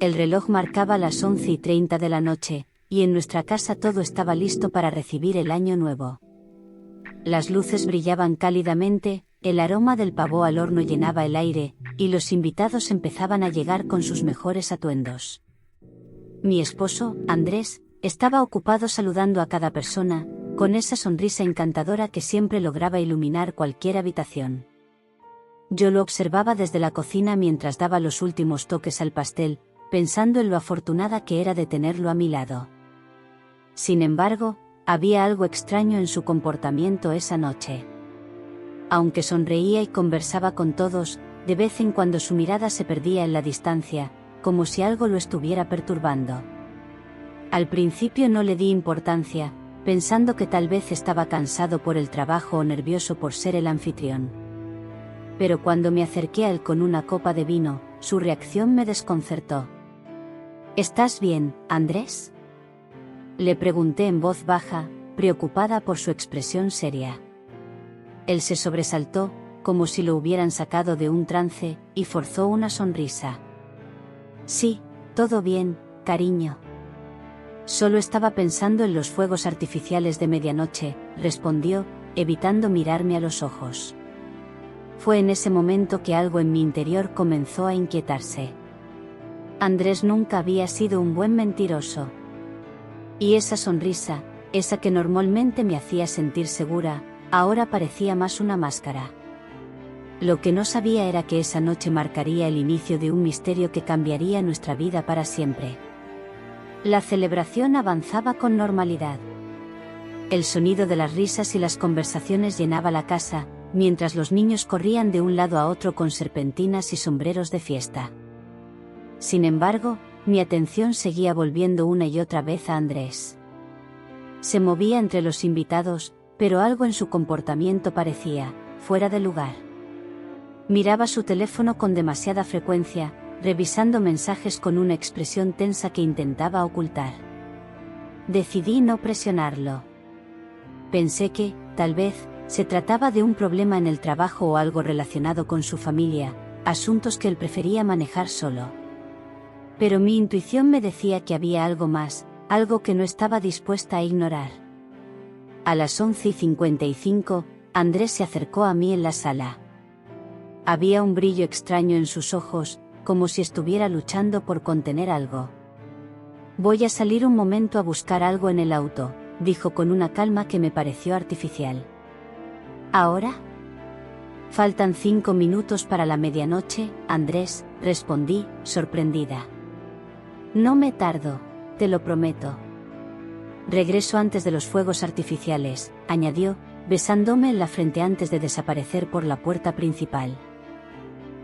El reloj marcaba las 11:30 de la noche, y en nuestra casa todo estaba listo para recibir el año nuevo. Las luces brillaban cálidamente, el aroma del pavó al horno llenaba el aire, y los invitados empezaban a llegar con sus mejores atuendos. Mi esposo, Andrés, estaba ocupado saludando a cada persona, con esa sonrisa encantadora que siempre lograba iluminar cualquier habitación. Yo lo observaba desde la cocina mientras daba los últimos toques al pastel, pensando en lo afortunada que era de tenerlo a mi lado. Sin embargo, había algo extraño en su comportamiento esa noche. Aunque sonreía y conversaba con todos, de vez en cuando su mirada se perdía en la distancia, como si algo lo estuviera perturbando. Al principio no le di importancia, pensando que tal vez estaba cansado por el trabajo o nervioso por ser el anfitrión. Pero cuando me acerqué a él con una copa de vino, su reacción me desconcertó. ¿Estás bien, Andrés?, le pregunté en voz baja, preocupada por su expresión seria. Él se sobresaltó, como si lo hubieran sacado de un trance, y forzó una sonrisa. Sí, todo bien, cariño. Solo estaba pensando en los fuegos artificiales de medianoche, respondió, evitando mirarme a los ojos. Fue en ese momento que algo en mi interior comenzó a inquietarse. Andrés nunca había sido un buen mentiroso. Y esa sonrisa, esa que normalmente me hacía sentir segura, ahora parecía más una máscara. Lo que no sabía era que esa noche marcaría el inicio de un misterio que cambiaría nuestra vida para siempre. La celebración avanzaba con normalidad. El sonido de las risas y las conversaciones llenaba la casa, mientras los niños corrían de un lado a otro con serpentinas y sombreros de fiesta. Sin embargo, mi atención seguía volviendo una y otra vez a Andrés. Se movía entre los invitados, pero algo en su comportamiento parecía fuera de lugar. Miraba su teléfono con demasiada frecuencia, revisando mensajes con una expresión tensa que intentaba ocultar. Decidí no presionarlo. Pensé que, tal vez, se trataba de un problema en el trabajo o algo relacionado con su familia, asuntos que él prefería manejar solo. Pero mi intuición me decía que había algo más, algo que no estaba dispuesta a ignorar. A las 11:55, Andrés se acercó a mí en la sala. Había un brillo extraño en sus ojos, como si estuviera luchando por contener algo. Voy a salir un momento a buscar algo en el auto, dijo con una calma que me pareció artificial. ¿Ahora? Faltan 5 minutos para la medianoche, Andrés, respondí, sorprendida. No me tardo, te lo prometo. Regreso antes de los fuegos artificiales, añadió, besándome en la frente antes de desaparecer por la puerta principal.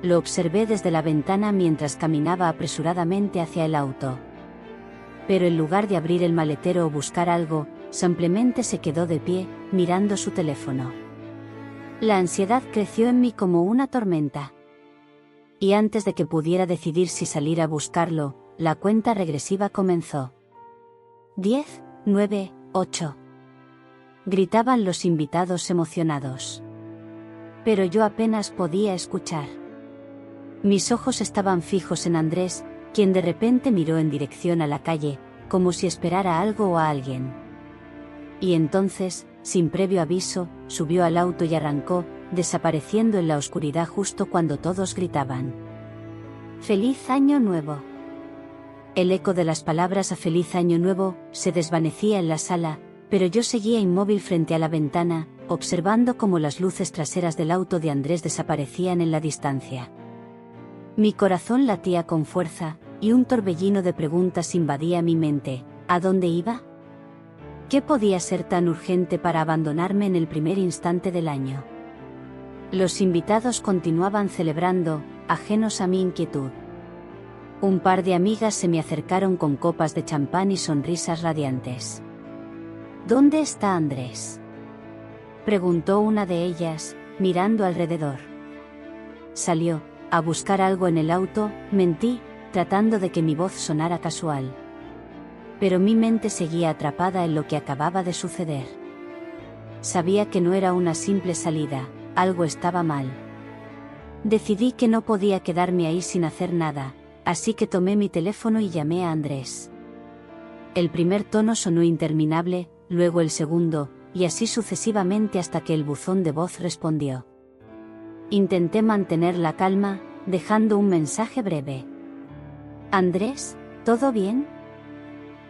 Lo observé desde la ventana mientras caminaba apresuradamente hacia el auto. Pero en lugar de abrir el maletero o buscar algo, simplemente se quedó de pie, mirando su teléfono. La ansiedad creció en mí como una tormenta. Y antes de que pudiera decidir si salir a buscarlo, la cuenta regresiva comenzó. 10, 9, 8. Gritaban los invitados emocionados. Pero yo apenas podía escuchar. Mis ojos estaban fijos en Andrés, quien de repente miró en dirección a la calle, como si esperara algo o a alguien. Y entonces, sin previo aviso, subió al auto y arrancó, desapareciendo en la oscuridad justo cuando todos gritaban. ¡Feliz Año Nuevo! El eco de las palabras a Feliz Año Nuevo se desvanecía en la sala, pero yo seguía inmóvil frente a la ventana, observando cómo las luces traseras del auto de Andrés desaparecían en la distancia. Mi corazón latía con fuerza, y un torbellino de preguntas invadía mi mente. ¿A dónde iba? ¿Qué podía ser tan urgente para abandonarme en el primer instante del año? Los invitados continuaban celebrando, ajenos a mi inquietud. Un par de amigas se me acercaron con copas de champán y sonrisas radiantes. ¿Dónde está Andrés?, preguntó una de ellas, mirando alrededor. Salió a buscar algo en el auto, mentí, tratando de que mi voz sonara casual. Pero mi mente seguía atrapada en lo que acababa de suceder. Sabía que no era una simple salida, algo estaba mal. Decidí que no podía quedarme ahí sin hacer nada, así que tomé mi teléfono y llamé a Andrés. El primer tono sonó interminable, luego el segundo, y así sucesivamente hasta que el buzón de voz respondió. Intenté mantener la calma, dejando un mensaje breve. Andrés, ¿todo bien?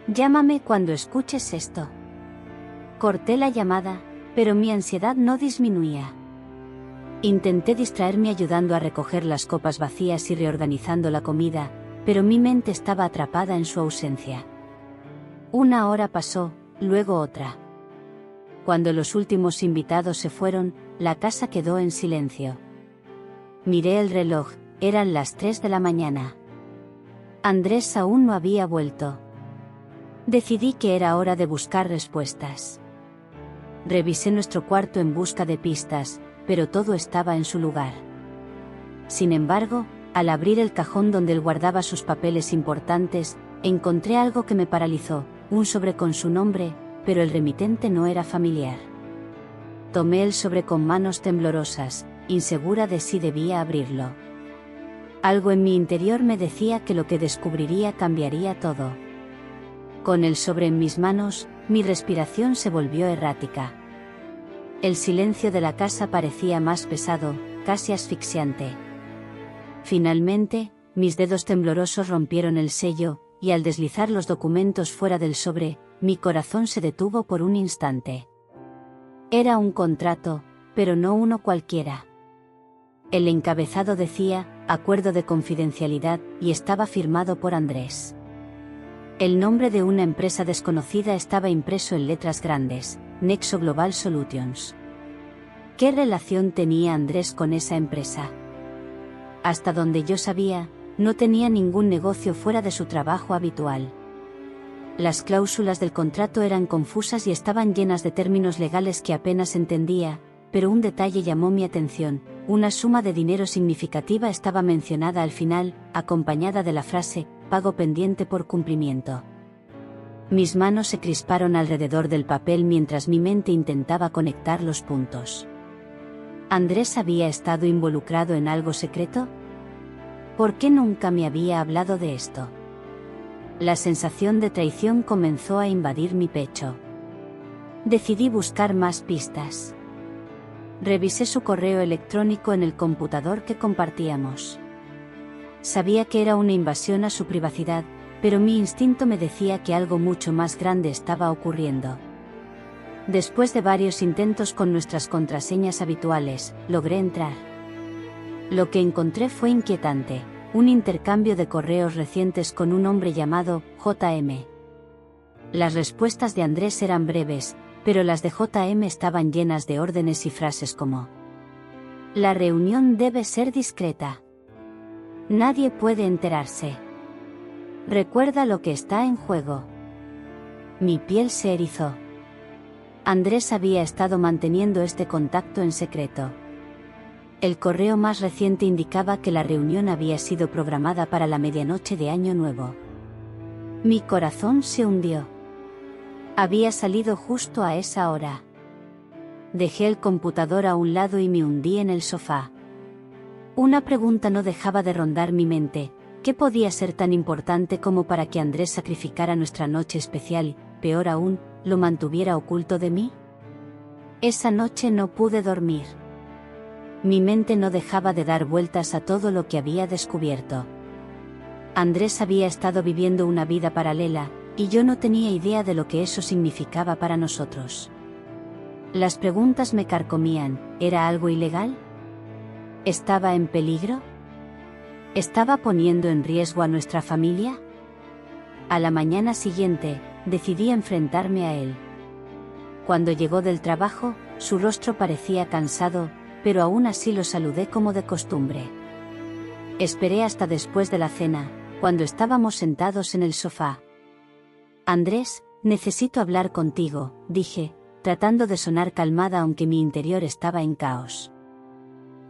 Llámame cuando escuches esto. Corté la llamada, pero mi ansiedad no disminuía. Intenté distraerme ayudando a recoger las copas vacías y reorganizando la comida, pero mi mente estaba atrapada en su ausencia. Una hora pasó, luego otra. Cuando los últimos invitados se fueron, la casa quedó en silencio. Miré el reloj, eran las 3 de la mañana. Andrés aún no había vuelto. Decidí que era hora de buscar respuestas. Revisé nuestro cuarto en busca de pistas, pero todo estaba en su lugar. Sin embargo, al abrir el cajón donde él guardaba sus papeles importantes, encontré algo que me paralizó, un sobre con su nombre, pero el remitente no era familiar. Tomé el sobre con manos temblorosas, insegura de si debía abrirlo. Algo en mi interior me decía que lo que descubriría cambiaría todo. Con el sobre en mis manos, mi respiración se volvió errática. El silencio de la casa parecía más pesado, casi asfixiante. Finalmente, mis dedos temblorosos rompieron el sello, y al deslizar los documentos fuera del sobre, mi corazón se detuvo por un instante. Era un contrato, pero no uno cualquiera. El encabezado decía, Acuerdo de confidencialidad, y estaba firmado por Andrés. El nombre de una empresa desconocida estaba impreso en letras grandes, Nexo Global Solutions. ¿Qué relación tenía Andrés con esa empresa? Hasta donde yo sabía, no tenía ningún negocio fuera de su trabajo habitual. Las cláusulas del contrato eran confusas y estaban llenas de términos legales que apenas entendía, pero un detalle llamó mi atención: una suma de dinero significativa estaba mencionada al final, acompañada de la frase, pago pendiente por cumplimiento. Mis manos se crisparon alrededor del papel mientras mi mente intentaba conectar los puntos. ¿Andrés había estado involucrado en algo secreto? ¿Por qué nunca me había hablado de esto? La sensación de traición comenzó a invadir mi pecho. Decidí buscar más pistas. Revisé su correo electrónico en el computador que compartíamos. Sabía que era una invasión a su privacidad, pero mi instinto me decía que algo mucho más grande estaba ocurriendo. Después de varios intentos con nuestras contraseñas habituales, logré entrar. Lo que encontré fue inquietante: un intercambio de correos recientes con un hombre llamado JM. Las respuestas de Andrés eran breves, pero las de JM estaban llenas de órdenes y frases como: la reunión debe ser discreta. Nadie puede enterarse. Recuerda lo que está en juego. Mi piel se erizó. Andrés había estado manteniendo este contacto en secreto. El correo más reciente indicaba que la reunión había sido programada para la medianoche de Año Nuevo. Mi corazón se hundió. Había salido justo a esa hora. Dejé el computador a un lado y me hundí en el sofá. Una pregunta no dejaba de rondar mi mente: ¿qué podía ser tan importante como para que Andrés sacrificara nuestra noche especial y, peor aún, lo mantuviera oculto de mí? Esa noche no pude dormir. Mi mente no dejaba de dar vueltas a todo lo que había descubierto. Andrés había estado viviendo una vida paralela, y yo no tenía idea de lo que eso significaba para nosotros. Las preguntas me carcomían: ¿era algo ilegal? ¿Estaba en peligro? ¿Estaba poniendo en riesgo a nuestra familia? A la mañana siguiente, decidí enfrentarme a él. Cuando llegó del trabajo, su rostro parecía cansado, pero aún así lo saludé como de costumbre. Esperé hasta después de la cena, cuando estábamos sentados en el sofá. Andrés, necesito hablar contigo, dije, tratando de sonar calmada aunque mi interior estaba en caos.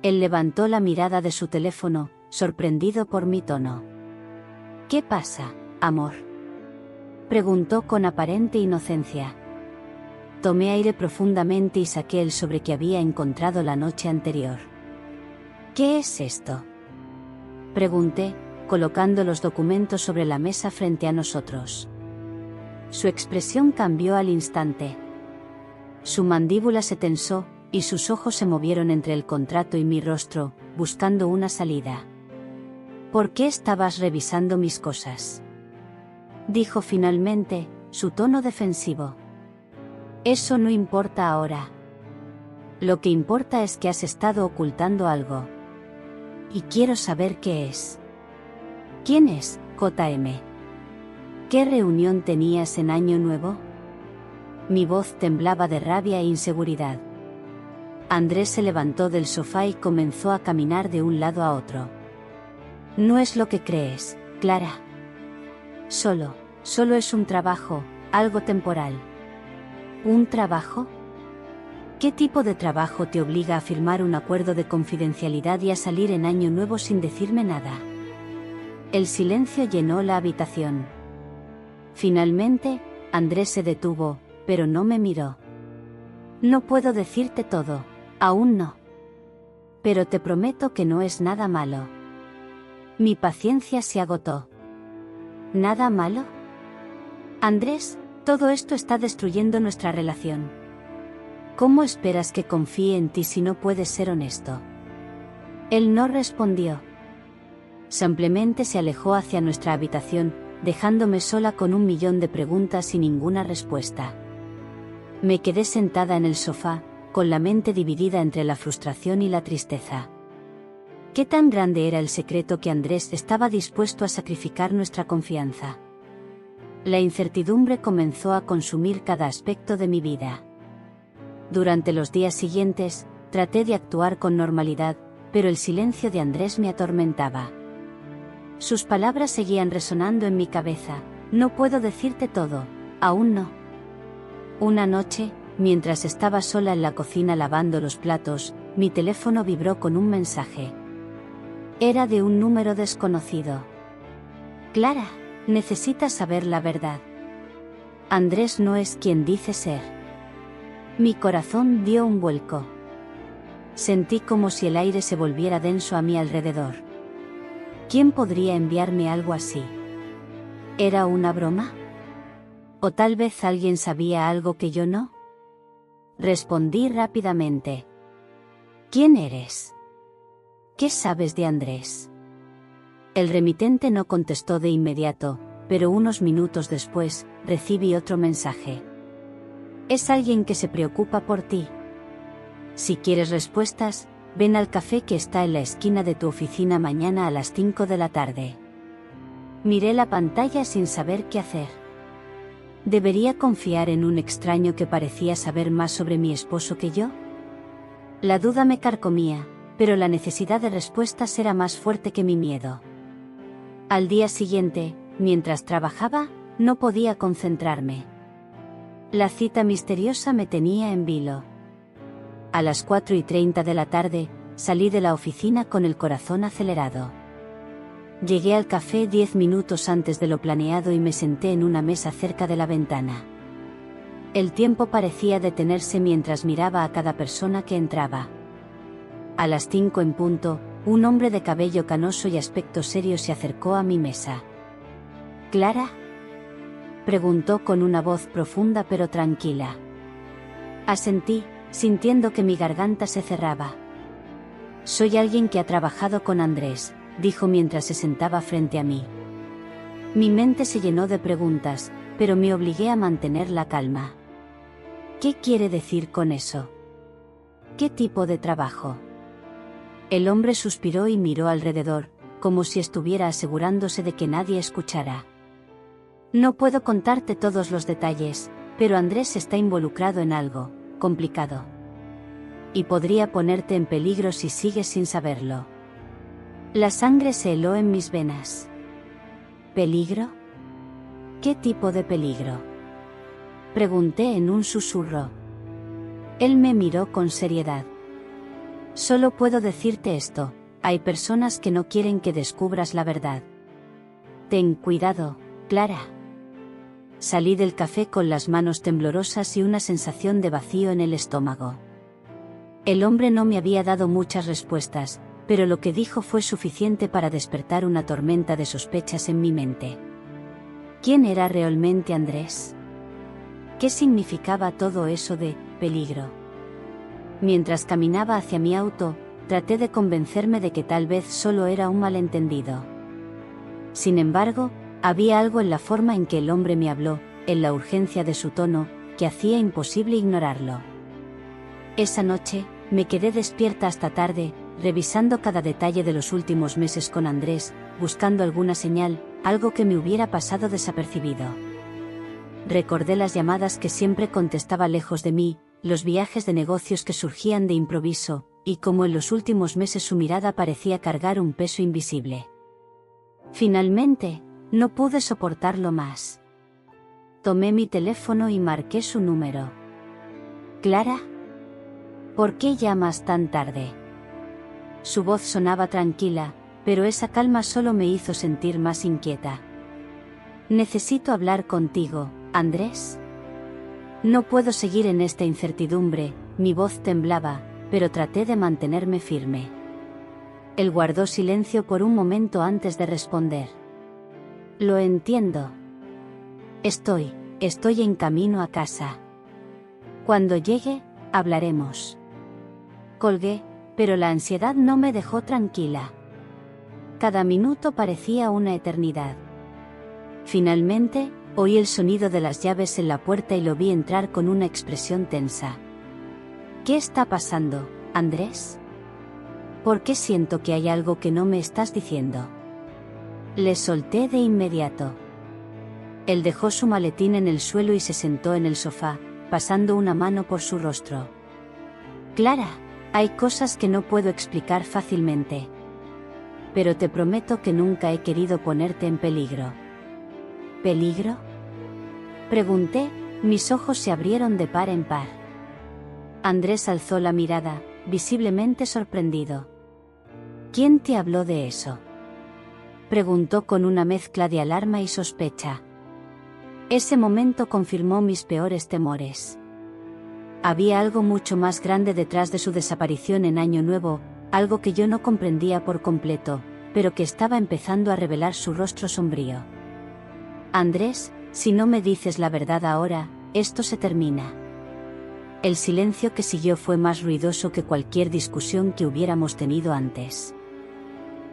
Él levantó la mirada de su teléfono, sorprendido por mi tono. ¿Qué pasa, amor?, preguntó con aparente inocencia. Tomé aire profundamente y saqué el sobre que había encontrado la noche anterior. ¿Qué es esto?, pregunté, colocando los documentos sobre la mesa frente a nosotros. Su expresión cambió al instante. Su mandíbula se tensó, y sus ojos se movieron entre el contrato y mi rostro, buscando una salida. ¿Por qué estabas revisando mis cosas?, dijo finalmente, su tono defensivo. Eso no importa ahora. Lo que importa es que has estado ocultando algo. Y quiero saber qué es. ¿Quién es, JM? ¿Qué reunión tenías en Año Nuevo? Mi voz temblaba de rabia e inseguridad. Andrés se levantó del sofá y comenzó a caminar de un lado a otro. No es lo que crees, Clara. Solo es un trabajo, algo temporal. ¿Un trabajo? ¿Qué tipo de trabajo te obliga a firmar un acuerdo de confidencialidad y a salir en Año Nuevo sin decirme nada? El silencio llenó la habitación. Finalmente, Andrés se detuvo, pero no me miró. No puedo decirte todo, aún no. Pero te prometo que no es nada malo. Mi paciencia se agotó. ¿Nada malo? Andrés, todo esto está destruyendo nuestra relación. ¿Cómo esperas que confíe en ti si no puedes ser honesto? Él no respondió. Simplemente se alejó hacia nuestra habitación, dejándome sola con 1.000.000 de preguntas y ninguna respuesta. Me quedé sentada en el sofá, con la mente dividida entre la frustración y la tristeza. ¿Qué tan grande era el secreto que Andrés estaba dispuesto a sacrificar nuestra confianza? La incertidumbre comenzó a consumir cada aspecto de mi vida. Durante los días siguientes, traté de actuar con normalidad, pero el silencio de Andrés me atormentaba. Sus palabras seguían resonando en mi cabeza. No puedo decirte todo, aún no. Una noche, mientras estaba sola en la cocina lavando los platos, mi teléfono vibró con un mensaje. Era de un número desconocido. Clara, necesitas saber la verdad. Andrés no es quien dice ser. Mi corazón dio un vuelco. Sentí como si el aire se volviera denso a mi alrededor. ¿Quién podría enviarme algo así? ¿Era una broma? ¿O tal vez alguien sabía algo que yo no? Respondí rápidamente. ¿Quién eres? ¿Qué sabes de Andrés? El remitente no contestó de inmediato, pero unos minutos después, recibí otro mensaje. Es alguien que se preocupa por ti. Si quieres respuestas, ven al café que está en la esquina de tu oficina mañana a las 5 de la tarde. Miré la pantalla sin saber qué hacer. ¿Debería confiar en un extraño que parecía saber más sobre mi esposo que yo? La duda me carcomía, pero la necesidad de respuestas era más fuerte que mi miedo. Al día siguiente, mientras trabajaba, no podía concentrarme. La cita misteriosa me tenía en vilo. A las 4:30 de la tarde, salí de la oficina con el corazón acelerado. Llegué al café 10 minutos antes de lo planeado y me senté en una mesa cerca de la ventana. El tiempo parecía detenerse mientras miraba a cada persona que entraba. A las 5 en punto, un hombre de cabello canoso y aspecto serio se acercó a mi mesa. ¿Clara?, preguntó con una voz profunda pero tranquila. Asentí, sintiendo que mi garganta se cerraba. Soy alguien que ha trabajado con Andrés, dijo mientras se sentaba frente a mí. Mi mente se llenó de preguntas, pero me obligué a mantener la calma. ¿Qué quiere decir con eso? ¿Qué tipo de trabajo? El hombre suspiró y miró alrededor, como si estuviera asegurándose de que nadie escuchara. No puedo contarte todos los detalles, pero Andrés está involucrado en algo complicado. Y podría ponerte en peligro si sigues sin saberlo. La sangre se heló en mis venas. ¿Peligro? ¿Qué tipo de peligro?, pregunté en un susurro. Él me miró con seriedad. Solo puedo decirte esto, hay personas que no quieren que descubras la verdad. Ten cuidado, Clara. Salí del café con las manos temblorosas y una sensación de vacío en el estómago. El hombre no me había dado muchas respuestas, pero lo que dijo fue suficiente para despertar una tormenta de sospechas en mi mente. ¿Quién era realmente Andrés? ¿Qué significaba todo eso de peligro? Mientras caminaba hacia mi auto, traté de convencerme de que tal vez solo era un malentendido. Sin embargo, había algo en la forma en que el hombre me habló, en la urgencia de su tono, que hacía imposible ignorarlo. Esa noche, me quedé despierta hasta tarde, revisando cada detalle de los últimos meses con Andrés, buscando alguna señal, algo que me hubiera pasado desapercibido. Recordé las llamadas que siempre contestaba lejos de mí, los viajes de negocios que surgían de improviso, y cómo en los últimos meses su mirada parecía cargar un peso invisible. Finalmente, no pude soportarlo más. Tomé mi teléfono y marqué su número. ¿Clara? ¿Por qué llamas tan tarde? Su voz sonaba tranquila, pero esa calma solo me hizo sentir más inquieta. Necesito hablar contigo, Andrés. No puedo seguir en esta incertidumbre, mi voz temblaba, pero traté de mantenerme firme. Él guardó silencio por un momento antes de responder. Lo entiendo. Estoy en camino a casa. Cuando llegue, hablaremos. Colgué, pero la ansiedad no me dejó tranquila. Cada minuto parecía una eternidad. Finalmente, oí el sonido de las llaves en la puerta y lo vi entrar con una expresión tensa. ¿Qué está pasando, Andrés? ¿Por qué siento que hay algo que no me estás diciendo? Le solté de inmediato. Él dejó su maletín en el suelo y se sentó en el sofá, pasando una mano por su rostro. Clara, hay cosas que no puedo explicar fácilmente. Pero te prometo que nunca he querido ponerte en peligro. ¿Peligro? Pregunté, mis ojos se abrieron de par en par. Andrés alzó la mirada, visiblemente sorprendido. ¿Quién te habló de eso? Preguntó con una mezcla de alarma y sospecha. Ese momento confirmó mis peores temores. Había algo mucho más grande detrás de su desaparición en Año Nuevo, algo que yo no comprendía por completo, pero que estaba empezando a revelar su rostro sombrío. Andrés, si no me dices la verdad ahora, esto se termina. El silencio que siguió fue más ruidoso que cualquier discusión que hubiéramos tenido antes.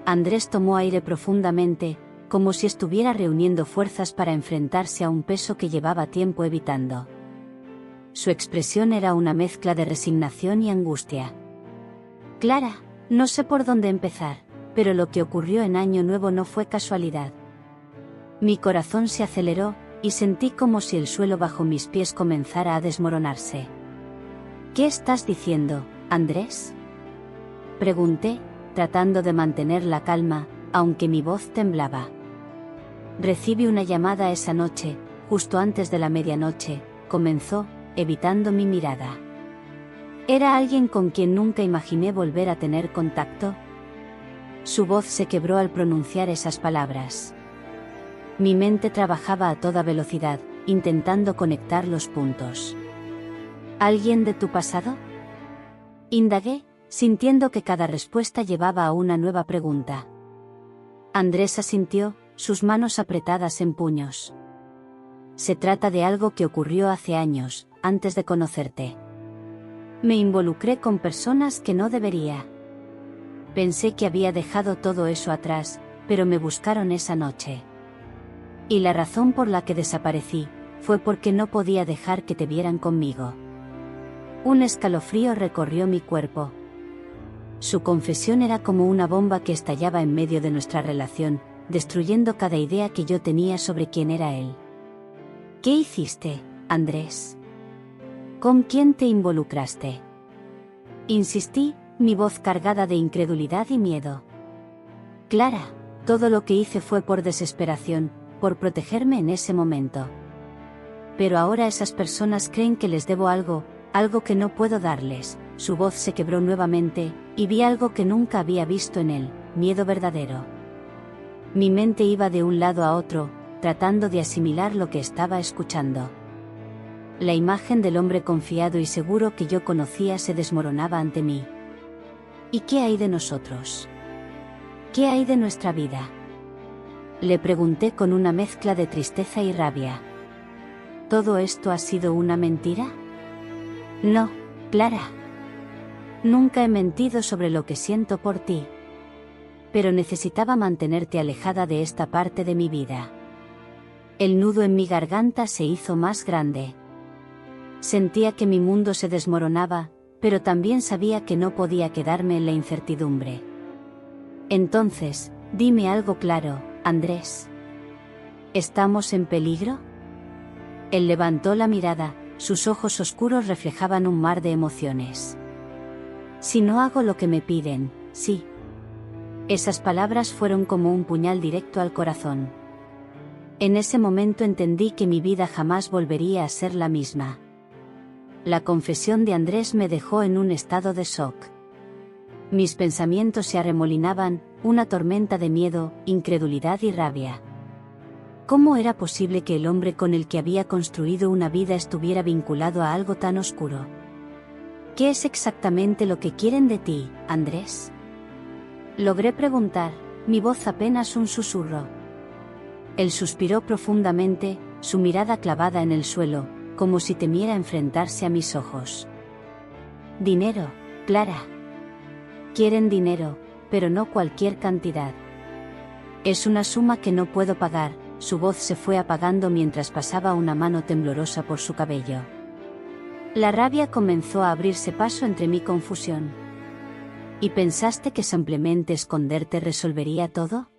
Andrés tomó aire profundamente, como si estuviera reuniendo fuerzas para enfrentarse a un peso que llevaba tiempo evitando. Su expresión era una mezcla de resignación y angustia. Clara, no sé por dónde empezar, pero lo que ocurrió en Año Nuevo no fue casualidad. Mi corazón se aceleró, y sentí como si el suelo bajo mis pies comenzara a desmoronarse. ¿Qué estás diciendo, Andrés? Pregunté, tratando de mantener la calma, aunque mi voz temblaba. Recibí una llamada esa noche, justo antes de la medianoche, comenzó, evitando mi mirada. ¿Era alguien con quien nunca imaginé volver a tener contacto? Su voz se quebró al pronunciar esas palabras. Mi mente trabajaba a toda velocidad, intentando conectar los puntos. ¿Alguien de tu pasado? Indagué, sintiendo que cada respuesta llevaba a una nueva pregunta. Andrés asintió, sus manos apretadas en puños. Se trata de algo que ocurrió hace años, antes de conocerte. Me involucré con personas que no debería. Pensé que había dejado todo eso atrás, pero me buscaron esa noche. Y la razón por la que desaparecí, fue porque no podía dejar que te vieran conmigo. Un escalofrío recorrió mi cuerpo. Su confesión era como una bomba que estallaba en medio de nuestra relación, destruyendo cada idea que yo tenía sobre quién era él. ¿Qué hiciste, Andrés? ¿Con quién te involucraste? Insistí, mi voz cargada de incredulidad y miedo. Clara, todo lo que hice fue por desesperación, por protegerme en ese momento. Pero ahora esas personas creen que les debo algo que no puedo darles. Su voz se quebró nuevamente, y vi algo que nunca había visto en él, miedo verdadero. Mi mente iba de un lado a otro, tratando de asimilar lo que estaba escuchando. La imagen del hombre confiado y seguro que yo conocía se desmoronaba ante mí. ¿Y qué hay de nosotros? ¿Qué hay de nuestra vida? Le pregunté con una mezcla de tristeza y rabia. ¿Todo esto ha sido una mentira? No, Clara. Nunca he mentido sobre lo que siento por ti. Pero necesitaba mantenerte alejada de esta parte de mi vida. El nudo en mi garganta se hizo más grande. Sentía que mi mundo se desmoronaba, pero también sabía que no podía quedarme en la incertidumbre. Entonces, dime algo claro, Andrés. ¿Estamos en peligro? Él levantó la mirada, sus ojos oscuros reflejaban un mar de emociones. Si no hago lo que me piden, sí. Esas palabras fueron como un puñal directo al corazón. En ese momento entendí que mi vida jamás volvería a ser la misma. La confesión de Andrés me dejó en un estado de shock. Mis pensamientos se arremolinaban, una tormenta de miedo, incredulidad y rabia. ¿Cómo era posible que el hombre con el que había construido una vida estuviera vinculado a algo tan oscuro? ¿Qué es exactamente lo que quieren de ti, Andrés? Logré preguntar, mi voz apenas un susurro. Él suspiró profundamente, su mirada clavada en el suelo, como si temiera enfrentarse a mis ojos. Dinero, Clara. Quieren dinero, pero no cualquier cantidad. Es una suma que no puedo pagar. Su voz se fue apagando mientras pasaba una mano temblorosa por su cabello. La rabia comenzó a abrirse paso entre mi confusión. ¿Y pensaste que simplemente esconderte resolvería todo?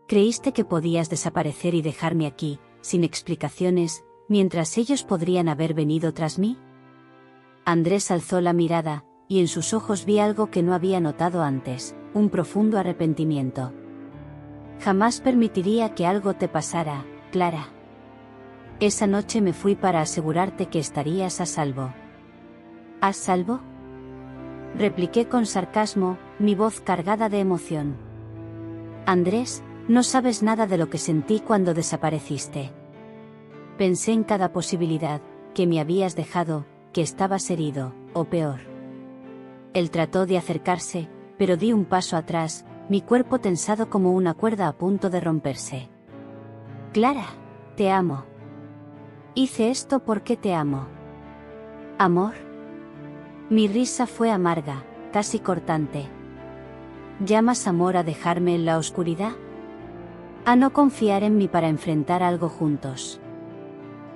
¿Creíste que podías desaparecer y dejarme aquí, sin explicaciones, mientras ellos podrían haber venido tras mí? Andrés alzó la mirada, y en sus ojos vi algo que no había notado antes, un profundo arrepentimiento. Jamás permitiría que algo te pasara, Clara. Esa noche me fui para asegurarte que estarías a salvo. ¿A salvo? Repliqué con sarcasmo, mi voz cargada de emoción. Andrés, no sabes nada de lo que sentí cuando desapareciste. Pensé en cada posibilidad, que me habías dejado, que estabas herido, o peor. Él trató de acercarse, pero di un paso atrás, mi cuerpo tensado como una cuerda a punto de romperse. Clara, te amo. Hice esto porque te amo. ¿Amor? Mi risa fue amarga, casi cortante. ¿Llamas amor a dejarme en la oscuridad? A no confiar en mí para enfrentar algo juntos.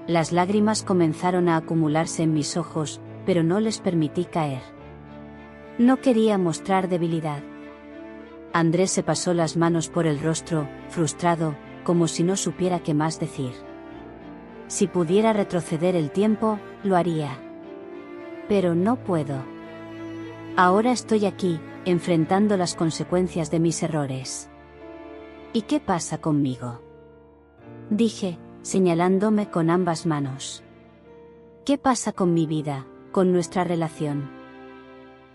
Las lágrimas comenzaron a acumularse en mis ojos, pero no les permití caer. No quería mostrar debilidad. Andrés se pasó las manos por el rostro, frustrado, como si no supiera qué más decir. Si pudiera retroceder el tiempo, lo haría. Pero no puedo. Ahora estoy aquí, enfrentando las consecuencias de mis errores. ¿Y qué pasa conmigo? Dije, señalándome con ambas manos. ¿Qué pasa con mi vida, con nuestra relación?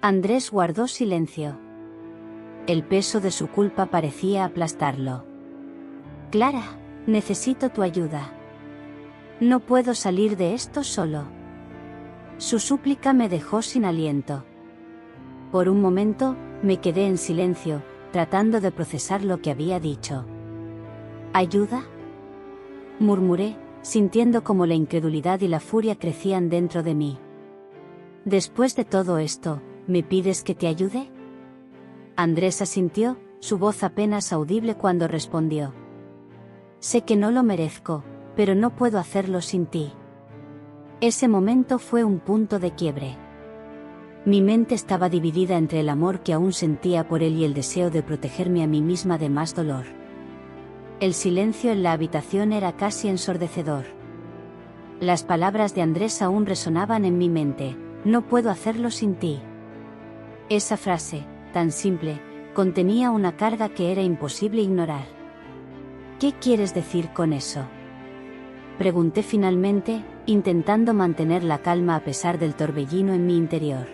Andrés guardó silencio. El peso de su culpa parecía aplastarlo. Clara, necesito tu ayuda. No puedo salir de esto solo. Su súplica me dejó sin aliento. Por un momento, me quedé en silencio, tratando de procesar lo que había dicho. ¿Ayuda? Murmuré, sintiendo como la incredulidad y la furia crecían dentro de mí. Después de todo esto, ¿me pides que te ayude? Andrés asintió, su voz apenas audible cuando respondió. Sé que no lo merezco, pero no puedo hacerlo sin ti. Ese momento fue un punto de quiebre. Mi mente estaba dividida entre el amor que aún sentía por él y el deseo de protegerme a mí misma de más dolor. El silencio en la habitación era casi ensordecedor. Las palabras de Andrés aún resonaban en mi mente, no puedo hacerlo sin ti. Esa frase, tan simple, contenía una carga que era imposible ignorar. ¿Qué quieres decir con eso? Pregunté finalmente, intentando mantener la calma a pesar del torbellino en mi interior.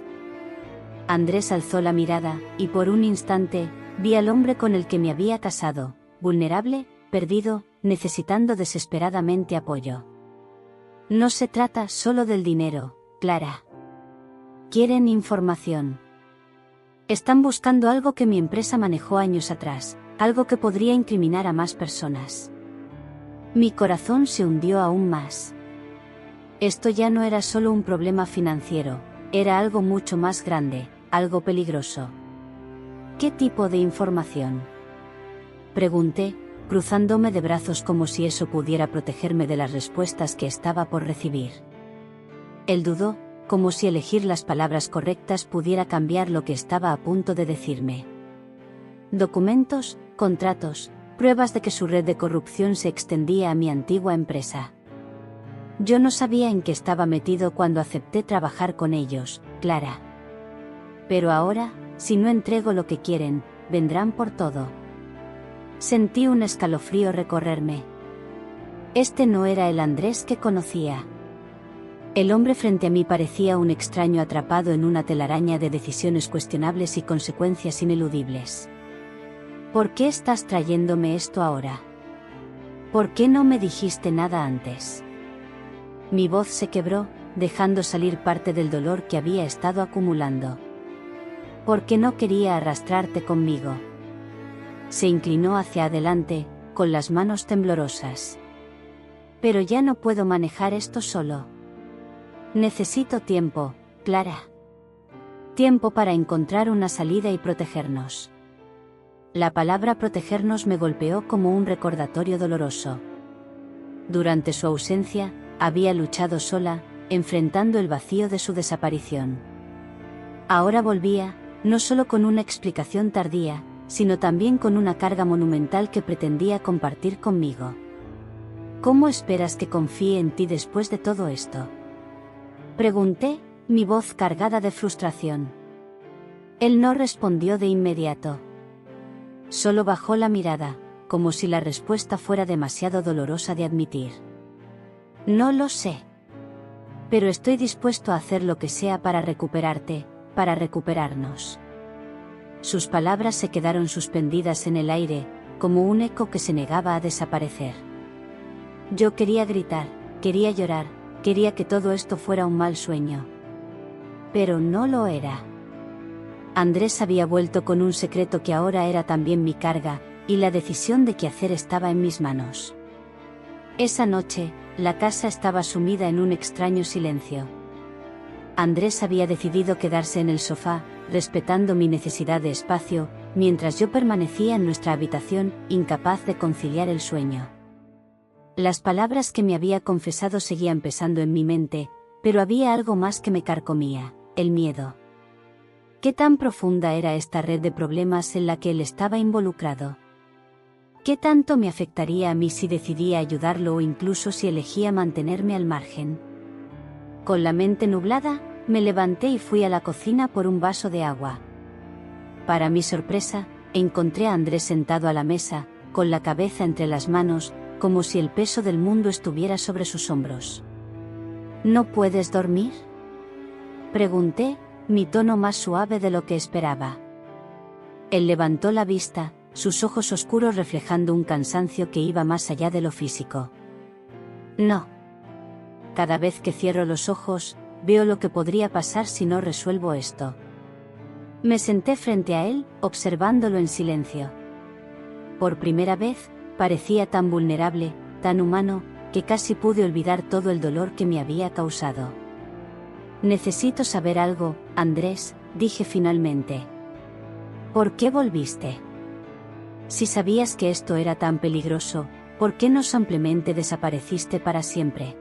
Andrés alzó la mirada, y por un instante, vi al hombre con el que me había casado, vulnerable, perdido, necesitando desesperadamente apoyo. No se trata solo del dinero, Clara. Quieren información. Están buscando algo que mi empresa manejó años atrás, algo que podría incriminar a más personas. Mi corazón se hundió aún más. Esto ya no era solo un problema financiero, era algo mucho más grande, algo peligroso. ¿Qué tipo de información? Pregunté, cruzándome de brazos como si eso pudiera protegerme de las respuestas que estaba por recibir. Él dudó, como si elegir las palabras correctas pudiera cambiar lo que estaba a punto de decirme. Documentos, contratos, pruebas de que su red de corrupción se extendía a mi antigua empresa. Yo no sabía en qué estaba metido cuando acepté trabajar con ellos, Clara. Pero ahora, si no entrego lo que quieren, vendrán por todo. Sentí un escalofrío recorrerme. Este no era el Andrés que conocía. El hombre frente a mí parecía un extraño atrapado en una telaraña de decisiones cuestionables y consecuencias ineludibles. ¿Por qué estás trayéndome esto ahora? ¿Por qué no me dijiste nada antes? Mi voz se quebró, dejando salir parte del dolor que había estado acumulando. ¿Por qué no quería arrastrarte conmigo? Se inclinó hacia adelante, con las manos temblorosas. Pero ya no puedo manejar esto solo. Necesito tiempo, Clara. Tiempo para encontrar una salida y protegernos. La palabra protegernos me golpeó como un recordatorio doloroso. Durante su ausencia, había luchado sola, enfrentando el vacío de su desaparición. Ahora volvía, no solo con una explicación tardía, sino también con una carga monumental que pretendía compartir conmigo. ¿Cómo esperas que confíe en ti después de todo esto? Pregunté, mi voz cargada de frustración. Él no respondió de inmediato. Solo bajó la mirada, como si la respuesta fuera demasiado dolorosa de admitir. No lo sé. Pero estoy dispuesto a hacer lo que sea para recuperarte, para recuperarnos. Sus palabras se quedaron suspendidas en el aire, como un eco que se negaba a desaparecer. Yo quería gritar, quería llorar, quería que todo esto fuera un mal sueño. Pero no lo era. Andrés había vuelto con un secreto que ahora era también mi carga, y la decisión de qué hacer estaba en mis manos. Esa noche, la casa estaba sumida en un extraño silencio. Andrés había decidido quedarse en el sofá, respetando mi necesidad de espacio, mientras yo permanecía en nuestra habitación, incapaz de conciliar el sueño. Las palabras que me había confesado seguían pesando en mi mente, pero había algo más que me carcomía, el miedo. ¿Qué tan profunda era esta red de problemas en la que él estaba involucrado? ¿Qué tanto me afectaría a mí si decidía ayudarlo o incluso si elegía mantenerme al margen? Con la mente nublada, me levanté y fui a la cocina por un vaso de agua. Para mi sorpresa, encontré a Andrés sentado a la mesa, con la cabeza entre las manos, como si el peso del mundo estuviera sobre sus hombros. ¿No puedes dormir?, pregunté, mi tono más suave de lo que esperaba. Él levantó la vista, sus ojos oscuros reflejando un cansancio que iba más allá de lo físico. No. Cada vez que cierro los ojos, veo lo que podría pasar si no resuelvo esto. Me senté frente a él, observándolo en silencio. Por primera vez, parecía tan vulnerable, tan humano, que casi pude olvidar todo el dolor que me había causado. Necesito saber algo, Andrés, dije finalmente. ¿Por qué volviste? Si sabías que esto era tan peligroso, ¿por qué no simplemente desapareciste para siempre?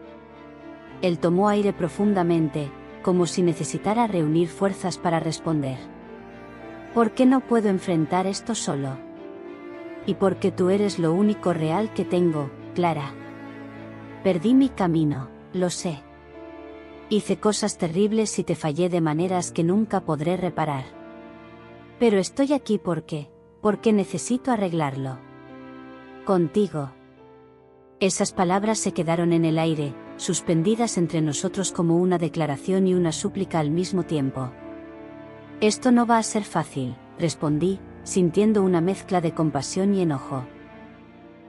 Él tomó aire profundamente, como si necesitara reunir fuerzas para responder. ¿Por qué no puedo enfrentar esto solo? Y porque tú eres lo único real que tengo, Clara. Perdí mi camino, lo sé. Hice cosas terribles y te fallé de maneras que nunca podré reparar. Pero estoy aquí porque necesito arreglarlo. Contigo. Esas palabras se quedaron en el aire, suspendidas entre nosotros como una declaración y una súplica al mismo tiempo. Esto no va a ser fácil, respondí, sintiendo una mezcla de compasión y enojo.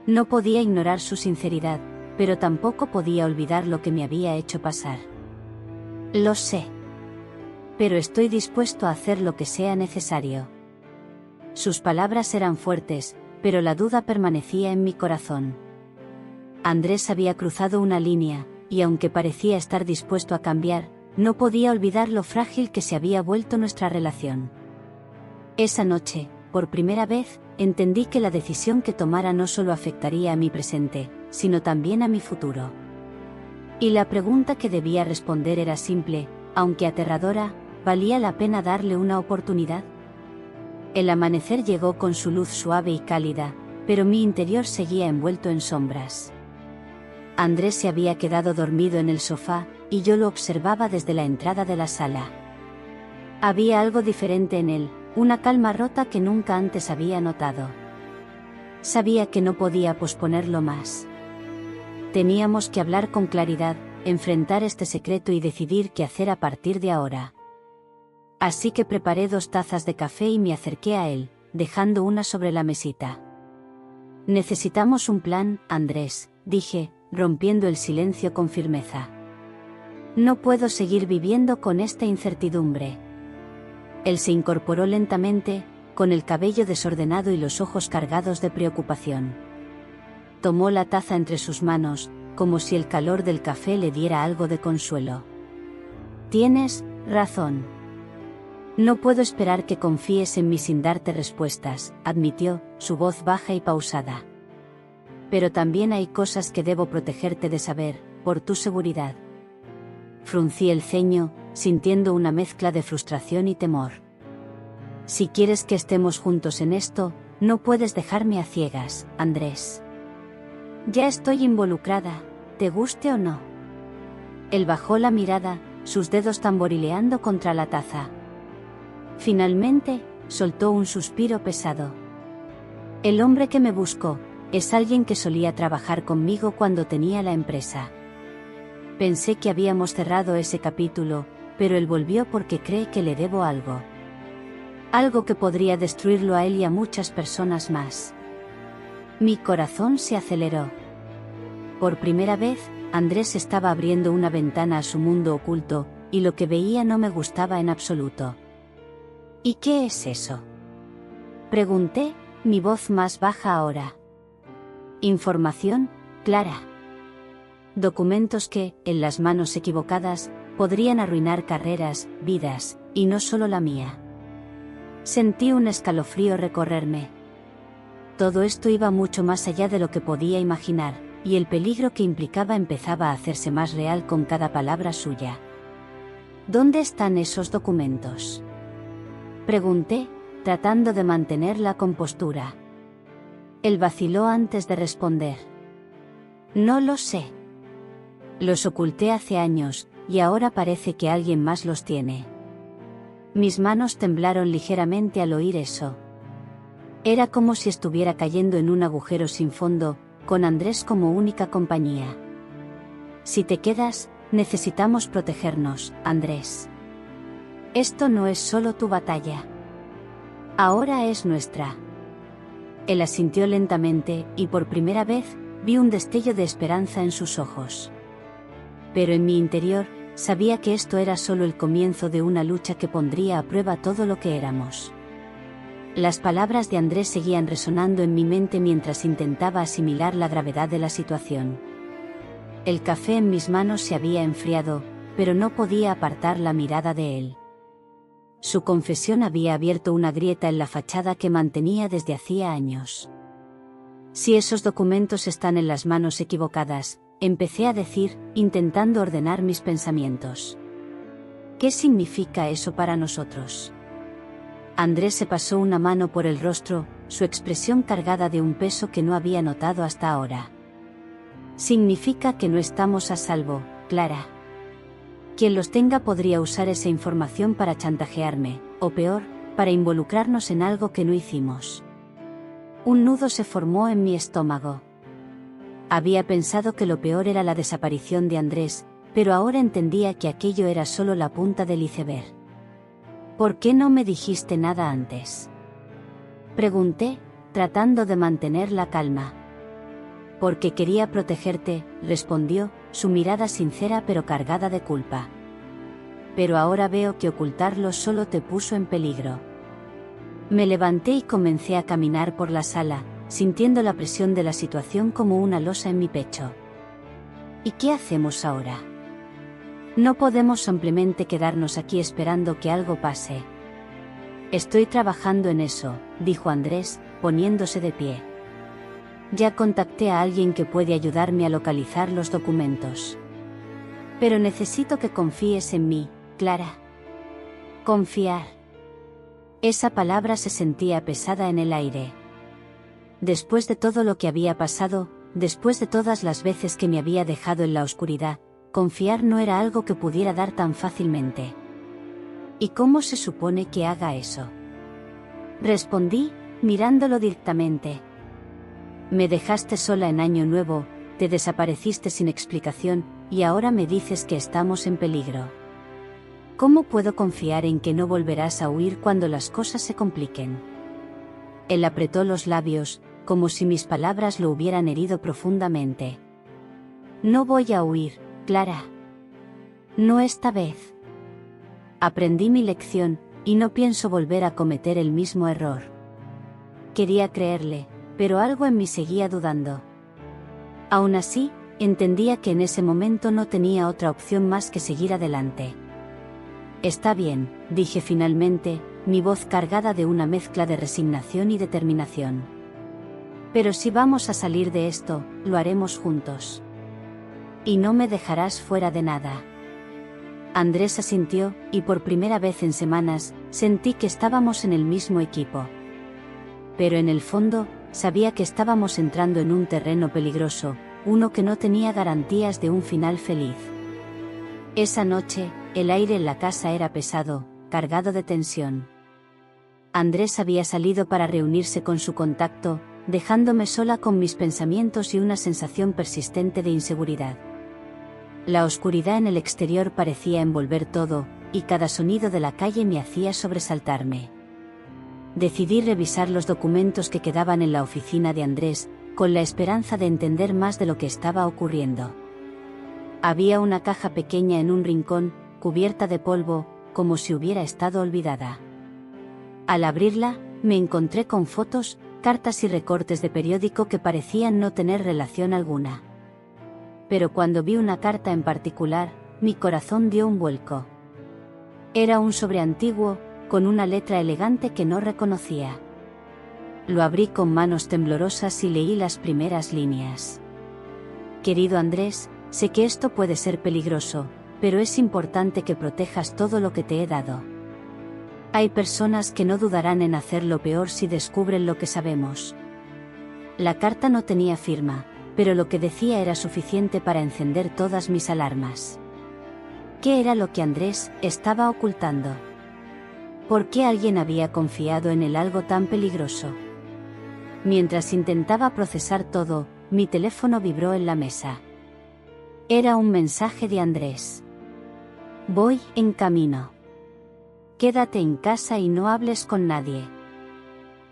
No podía ignorar su sinceridad, pero tampoco podía olvidar lo que me había hecho pasar. Lo sé. pero estoy dispuesto a hacer lo que sea necesario. Sus palabras eran fuertes, pero la duda permanecía en mi corazón. Andrés había cruzado una línea, y aunque parecía estar dispuesto a cambiar, no podía olvidar lo frágil que se había vuelto nuestra relación. Esa noche, por primera vez, entendí que la decisión que tomara no solo afectaría a mi presente, sino también a mi futuro. Y la pregunta que debía responder era simple, aunque aterradora: ¿valía la pena darle una oportunidad? El amanecer llegó con su luz suave y cálida, pero mi interior seguía envuelto en sombras. Andrés se había quedado dormido en el sofá, y yo lo observaba desde la entrada de la sala. Había algo diferente en él, una calma rota que nunca antes había notado. Sabía que no podía posponerlo más. Teníamos que hablar con claridad, enfrentar este secreto y decidir qué hacer a partir de ahora. Así que preparé 2 tazas de café y me acerqué a él, dejando una sobre la mesita. Necesitamos un plan, Andrés, dije, rompiendo el silencio con firmeza. No puedo seguir viviendo con esta incertidumbre. Él se incorporó lentamente, con el cabello desordenado y los ojos cargados de preocupación. Tomó la taza entre sus manos, como si el calor del café le diera algo de consuelo. Tienes razón. No puedo esperar que confíes en mí sin darte respuestas, admitió, su voz baja y pausada. Pero también hay cosas que debo protegerte de saber, por tu seguridad. Fruncí el ceño, sintiendo una mezcla de frustración y temor. Si quieres que estemos juntos en esto, no puedes dejarme a ciegas, Andrés. Ya estoy involucrada, te guste o no. Él bajó la mirada, sus dedos tamborileando contra la taza. Finalmente, soltó un suspiro pesado. El hombre que me buscó, es alguien que solía trabajar conmigo cuando tenía la empresa. Pensé que habíamos cerrado ese capítulo, pero él volvió porque cree que le debo algo. Algo que podría destruirlo a él y a muchas personas más. Mi corazón se aceleró. Por primera vez, Andrés estaba abriendo una ventana a su mundo oculto, y lo que veía no me gustaba en absoluto. ¿Y qué es eso?, pregunté, mi voz más baja ahora. Información, Clara. Documentos que, en las manos equivocadas, podrían arruinar carreras, vidas, y no solo la mía. Sentí un escalofrío recorrerme. Todo esto iba mucho más allá de lo que podía imaginar, y el peligro que implicaba empezaba a hacerse más real con cada palabra suya. ¿Dónde están esos documentos?, pregunté, tratando de mantener la compostura. Él vaciló antes de responder. No lo sé. Los oculté hace años, y ahora parece que alguien más los tiene. Mis manos temblaron ligeramente al oír eso. Era como si estuviera cayendo en un agujero sin fondo, con Andrés como única compañía. Si te quedas, necesitamos protegernos, Andrés. Esto no es solo tu batalla. Ahora es nuestra. Él asintió lentamente, y por primera vez, vi un destello de esperanza en sus ojos. Pero en mi interior, sabía que esto era solo el comienzo de una lucha que pondría a prueba todo lo que éramos. Las palabras de Andrés seguían resonando en mi mente mientras intentaba asimilar la gravedad de la situación. El café en mis manos se había enfriado, pero no podía apartar la mirada de él. Su confesión había abierto una grieta en la fachada que mantenía desde hacía años. Si esos documentos están en las manos equivocadas, empecé a decir, intentando ordenar mis pensamientos. ¿Qué significa eso para nosotros? Andrés se pasó una mano por el rostro, su expresión cargada de un peso que no había notado hasta ahora. Significa que no estamos a salvo, Clara. Quien los tenga podría usar esa información para chantajearme, o peor, para involucrarnos en algo que no hicimos. Un nudo se formó en mi estómago. Había pensado que lo peor era la desaparición de Andrés, pero ahora entendía que aquello era solo la punta del iceberg. ¿Por qué no me dijiste nada antes?, pregunté, tratando de mantener la calma. Porque quería protegerte, respondió, su mirada sincera pero cargada de culpa. pero ahora veo que ocultarlo solo te puso en peligro. Me levanté y comencé a caminar por la sala, sintiendo la presión de la situación como una losa en mi pecho. ¿Y qué hacemos ahora? No podemos simplemente quedarnos aquí esperando que algo pase. Estoy trabajando en eso, dijo Andrés, poniéndose de pie. Ya contacté a alguien que puede ayudarme a localizar los documentos. Pero necesito que confíes en mí, Clara. Confiar. Esa palabra se sentía pesada en el aire. Después de todo lo que había pasado, después de todas las veces que me había dejado en la oscuridad, confiar no era algo que pudiera dar tan fácilmente. ¿Y cómo se supone que haga eso? Respondí, mirándolo directamente. Me dejaste sola en Año Nuevo, te desapareciste sin explicación, y ahora me dices que estamos en peligro. ¿Cómo puedo confiar en que no volverás a huir cuando las cosas se compliquen? Él apretó los labios, como si mis palabras lo hubieran herido profundamente. No voy a huir, Clara. No esta vez. Aprendí mi lección, y no pienso volver a cometer el mismo error. Quería creerle, pero algo en mí seguía dudando. Aún así, entendía que en ese momento no tenía otra opción más que seguir adelante. Está bien, dije finalmente, mi voz cargada de una mezcla de resignación y determinación. Pero si vamos a salir de esto, lo haremos juntos. Y no me dejarás fuera de nada. Andrés asintió, y por primera vez en semanas, sentí que estábamos en el mismo equipo. Pero en el fondo, sabía que estábamos entrando en un terreno peligroso, uno que no tenía garantías de un final feliz. Esa noche, el aire en la casa era pesado, cargado de tensión. Andrés había salido para reunirse con su contacto, dejándome sola con mis pensamientos y una sensación persistente de inseguridad. La oscuridad en el exterior parecía envolver todo, y cada sonido de la calle me hacía sobresaltarme. Decidí revisar los documentos que quedaban en la oficina de Andrés, con la esperanza de entender más de lo que estaba ocurriendo. Había una caja pequeña en un rincón, cubierta de polvo, como si hubiera estado olvidada. Al abrirla, me encontré con fotos, cartas y recortes de periódico que parecían no tener relación alguna. Pero cuando vi una carta en particular, mi corazón dio un vuelco. Era un sobre antiguo, con una letra elegante que no reconocía. Lo abrí con manos temblorosas y leí las primeras líneas. Querido Andrés, sé que esto puede ser peligroso, pero es importante que protejas todo lo que te he dado. Hay personas que no dudarán en hacer lo peor si descubren lo que sabemos. La carta no tenía firma, pero lo que decía era suficiente para encender todas mis alarmas. ¿Qué era lo que Andrés estaba ocultando? ¿Por qué alguien había confiado en él algo tan peligroso? Mientras intentaba procesar todo, mi teléfono vibró en la mesa. Era un mensaje de Andrés. Voy en camino. Quédate en casa y no hables con nadie.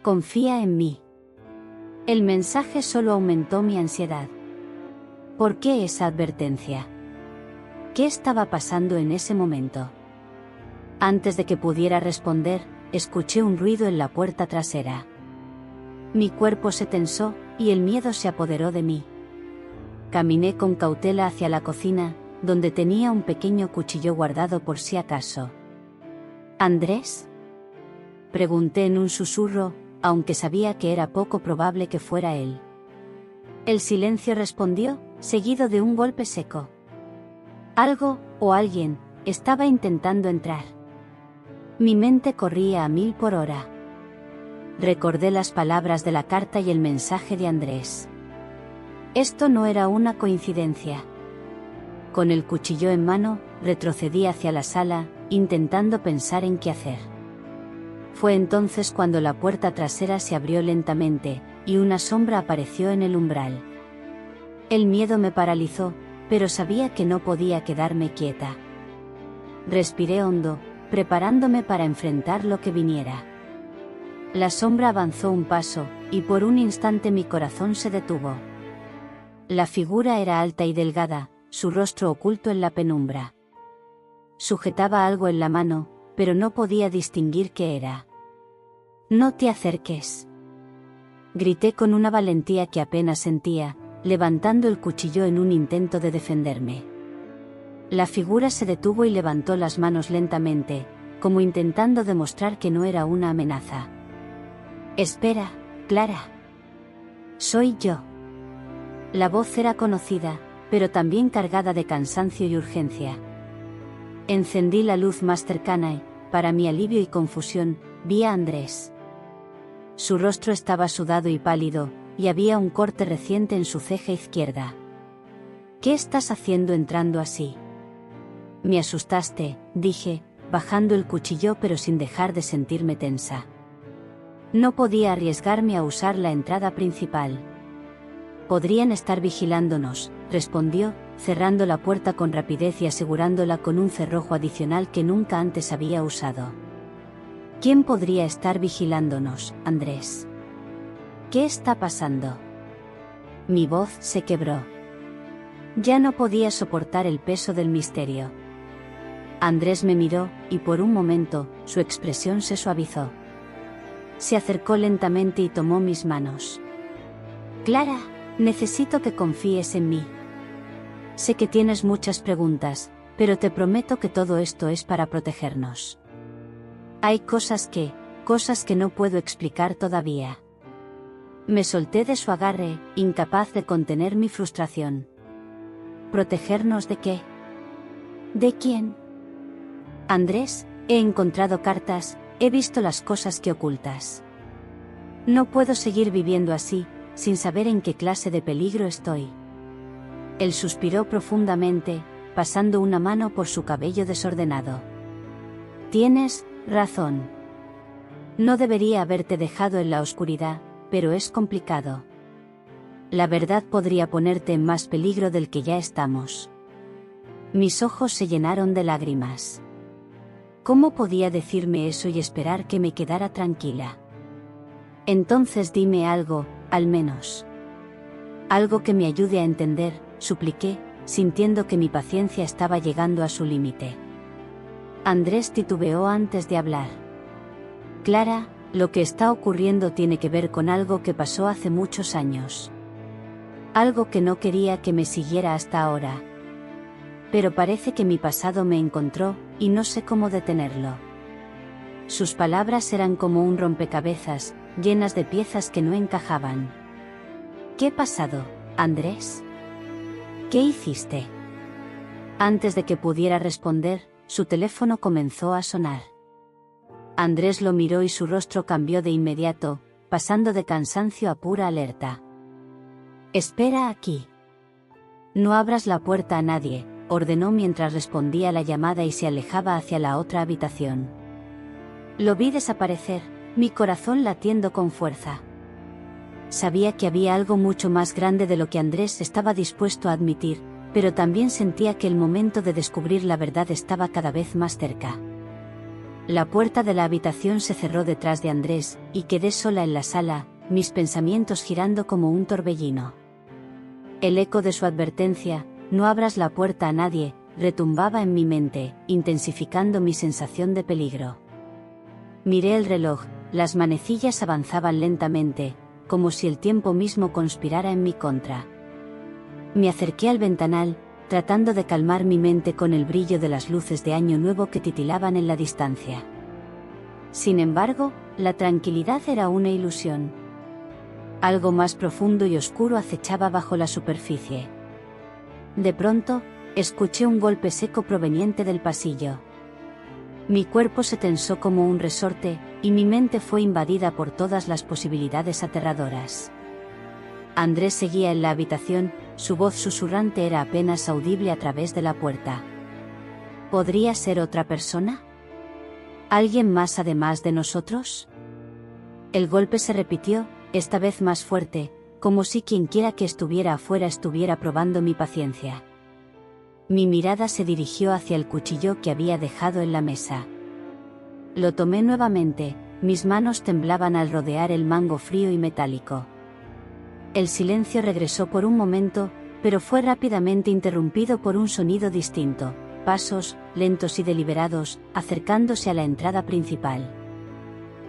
Confía en mí. El mensaje solo aumentó mi ansiedad. ¿Por qué esa advertencia? ¿Qué estaba pasando en ese momento? Antes de que pudiera responder, escuché un ruido en la puerta trasera. Mi cuerpo se tensó, y el miedo se apoderó de mí. Caminé con cautela hacia la cocina, donde tenía un pequeño cuchillo guardado por si acaso. ¿Andrés? Pregunté en un susurro, aunque sabía que era poco probable que fuera él. El silencio respondió, seguido de un golpe seco. Algo, o alguien, estaba intentando entrar. Mi mente corría a 1000 por hora. Recordé las palabras de la carta y el mensaje de Andrés. Esto no era una coincidencia. Con el cuchillo en mano, retrocedí hacia la sala, intentando pensar en qué hacer. Fue entonces cuando la puerta trasera se abrió lentamente, y una sombra apareció en el umbral. El miedo me paralizó, pero sabía que no podía quedarme quieta. Respiré hondo, preparándome para enfrentar lo que viniera. La sombra avanzó un paso, y por un instante mi corazón se detuvo. La figura era alta y delgada, su rostro oculto en la penumbra. Sujetaba algo en la mano, pero no podía distinguir qué era. «No te acerques», grité con una valentía que apenas sentía, levantando el cuchillo en un intento de defenderme. La figura se detuvo y levantó las manos lentamente, como intentando demostrar que no era una amenaza. «Espera, Clara. Soy yo». La voz era conocida, pero también cargada de cansancio y urgencia. Encendí la luz más cercana y, para mi alivio y confusión, vi a Andrés. Su rostro estaba sudado y pálido, y había un corte reciente en su ceja izquierda. «¿Qué estás haciendo entrando así?» «Me asustaste», dije, bajando el cuchillo pero sin dejar de sentirme tensa. No podía arriesgarme a usar la entrada principal. «Podrían estar vigilándonos», respondió, cerrando la puerta con rapidez y asegurándola con un cerrojo adicional que nunca antes había usado. «¿Quién podría estar vigilándonos, Andrés? ¿Qué está pasando?» Mi voz se quebró. Ya no podía soportar el peso del misterio. Andrés me miró, y por un momento, su expresión se suavizó. Se acercó lentamente y tomó mis manos. «Clara, necesito que confíes en mí. Sé que tienes muchas preguntas, pero te prometo que todo esto es para protegernos. Hay cosas que no puedo explicar todavía». Me solté de su agarre, incapaz de contener mi frustración. ¿Protegernos de qué? ¿De quién? Andrés, he encontrado cartas, he visto las cosas que ocultas. No puedo seguir viviendo así, sin saber en qué clase de peligro estoy. Él suspiró profundamente, pasando una mano por su cabello desordenado. Tienes razón. No debería haberte dejado en la oscuridad, pero es complicado. La verdad podría ponerte en más peligro del que ya estamos. Mis ojos se llenaron de lágrimas. ¿Cómo podía decirme eso y esperar que me quedara tranquila? Entonces dime algo, al menos. Algo que me ayude a entender, supliqué, sintiendo que mi paciencia estaba llegando a su límite. Andrés titubeó antes de hablar. Clara, lo que está ocurriendo tiene que ver con algo que pasó hace muchos años. Algo que no quería que me siguiera hasta ahora. Pero parece que mi pasado me encontró, y no sé cómo detenerlo. Sus palabras eran como un rompecabezas, llenas de piezas que no encajaban. ¿Qué pasado, Andrés? ¿Qué hiciste? Antes de que pudiera responder, su teléfono comenzó a sonar. Andrés lo miró y su rostro cambió de inmediato, pasando de cansancio a pura alerta. «Espera aquí. No abras la puerta a nadie», ordenó mientras respondía a la llamada y se alejaba hacia la otra habitación. Lo vi desaparecer, mi corazón latiendo con fuerza. Sabía que había algo mucho más grande de lo que Andrés estaba dispuesto a admitir, pero también sentía que el momento de descubrir la verdad estaba cada vez más cerca. La puerta de la habitación se cerró detrás de Andrés, y quedé sola en la sala, mis pensamientos girando como un torbellino. El eco de su advertencia, «No abras la puerta a nadie», retumbaba en mi mente, intensificando mi sensación de peligro. Miré el reloj, las manecillas avanzaban lentamente, como si el tiempo mismo conspirara en mi contra. Me acerqué al ventanal, tratando de calmar mi mente con el brillo de las luces de Año Nuevo que titilaban en la distancia. Sin embargo, la tranquilidad era una ilusión. Algo más profundo y oscuro acechaba bajo la superficie. De pronto, escuché un golpe seco proveniente del pasillo. Mi cuerpo se tensó como un resorte, y mi mente fue invadida por todas las posibilidades aterradoras. Andrés seguía en la habitación, su voz susurrante era apenas audible a través de la puerta. ¿Podría ser otra persona? ¿Alguien más además de nosotros? El golpe se repitió, esta vez más fuerte, como si quienquiera que estuviera afuera estuviera probando mi paciencia. Mi mirada se dirigió hacia el cuchillo que había dejado en la mesa. Lo tomé nuevamente, mis manos temblaban al rodear el mango frío y metálico. El silencio regresó por un momento, pero fue rápidamente interrumpido por un sonido distinto, pasos, lentos y deliberados, acercándose a la entrada principal.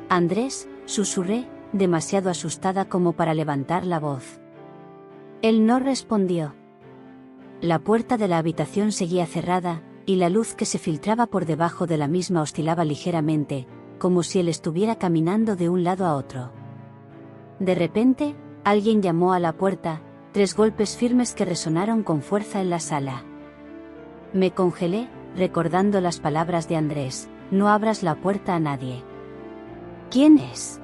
«Andrés», susurré, demasiado asustada como para levantar la voz. Él no respondió. La puerta de la habitación seguía cerrada, y la luz que se filtraba por debajo de la misma oscilaba ligeramente, como si él estuviera caminando de un lado a otro. De repente, alguien llamó a la puerta, 3 golpes firmes que resonaron con fuerza en la sala. Me congelé, recordando las palabras de Andrés: «No abras la puerta a nadie». «¿Quién es?»,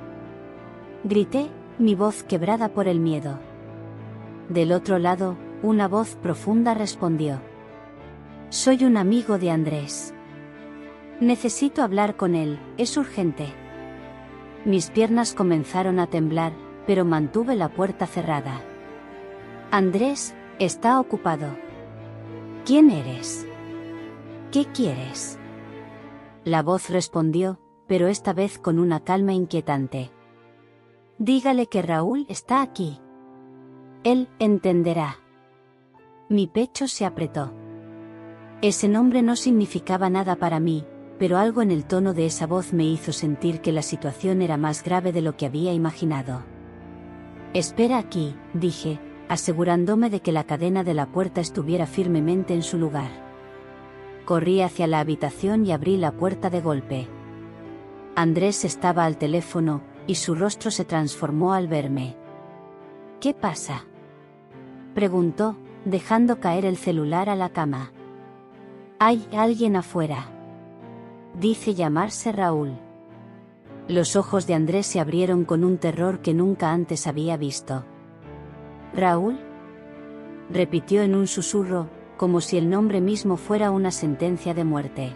grité, mi voz quebrada por el miedo. Del otro lado, una voz profunda respondió: «Soy un amigo de Andrés. Necesito hablar con él, es urgente». Mis piernas comenzaron a temblar, pero mantuve la puerta cerrada. «Andrés, está ocupado». «¿Quién eres? ¿Qué quieres?». La voz respondió, pero esta vez con una calma inquietante. «Dígale que Raúl está aquí. Él entenderá». Mi pecho se apretó. Ese nombre no significaba nada para mí, pero algo en el tono de esa voz me hizo sentir que la situación era más grave de lo que había imaginado. «Espera aquí», dije, asegurándome de que la cadena de la puerta estuviera firmemente en su lugar. Corrí hacia la habitación y abrí la puerta de golpe. Andrés estaba al teléfono, y su rostro se transformó al verme. «¿Qué pasa?», preguntó, dejando caer el celular a la cama. «Hay alguien afuera. Dice llamarse Raúl». Los ojos de Andrés se abrieron con un terror que nunca antes había visto. «¿Raúl?», repitió en un susurro, como si el nombre mismo fuera una sentencia de muerte.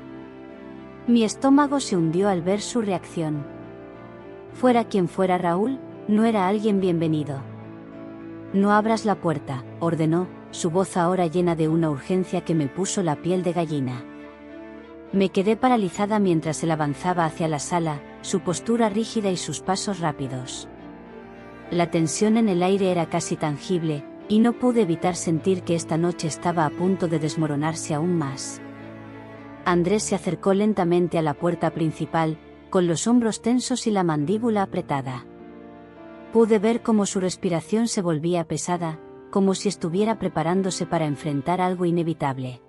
Mi estómago se hundió al ver su reacción. Fuera quien fuera Raúl, no era alguien bienvenido. «No abras la puerta», ordenó, su voz ahora llena de una urgencia que me puso la piel de gallina. Me quedé paralizada mientras él avanzaba hacia la sala, su postura rígida y sus pasos rápidos. La tensión en el aire era casi tangible, y no pude evitar sentir que esta noche estaba a punto de desmoronarse aún más. Andrés se acercó lentamente a la puerta principal, con los hombros tensos y la mandíbula apretada. Pude ver cómo su respiración se volvía pesada, como si estuviera preparándose para enfrentar algo inevitable.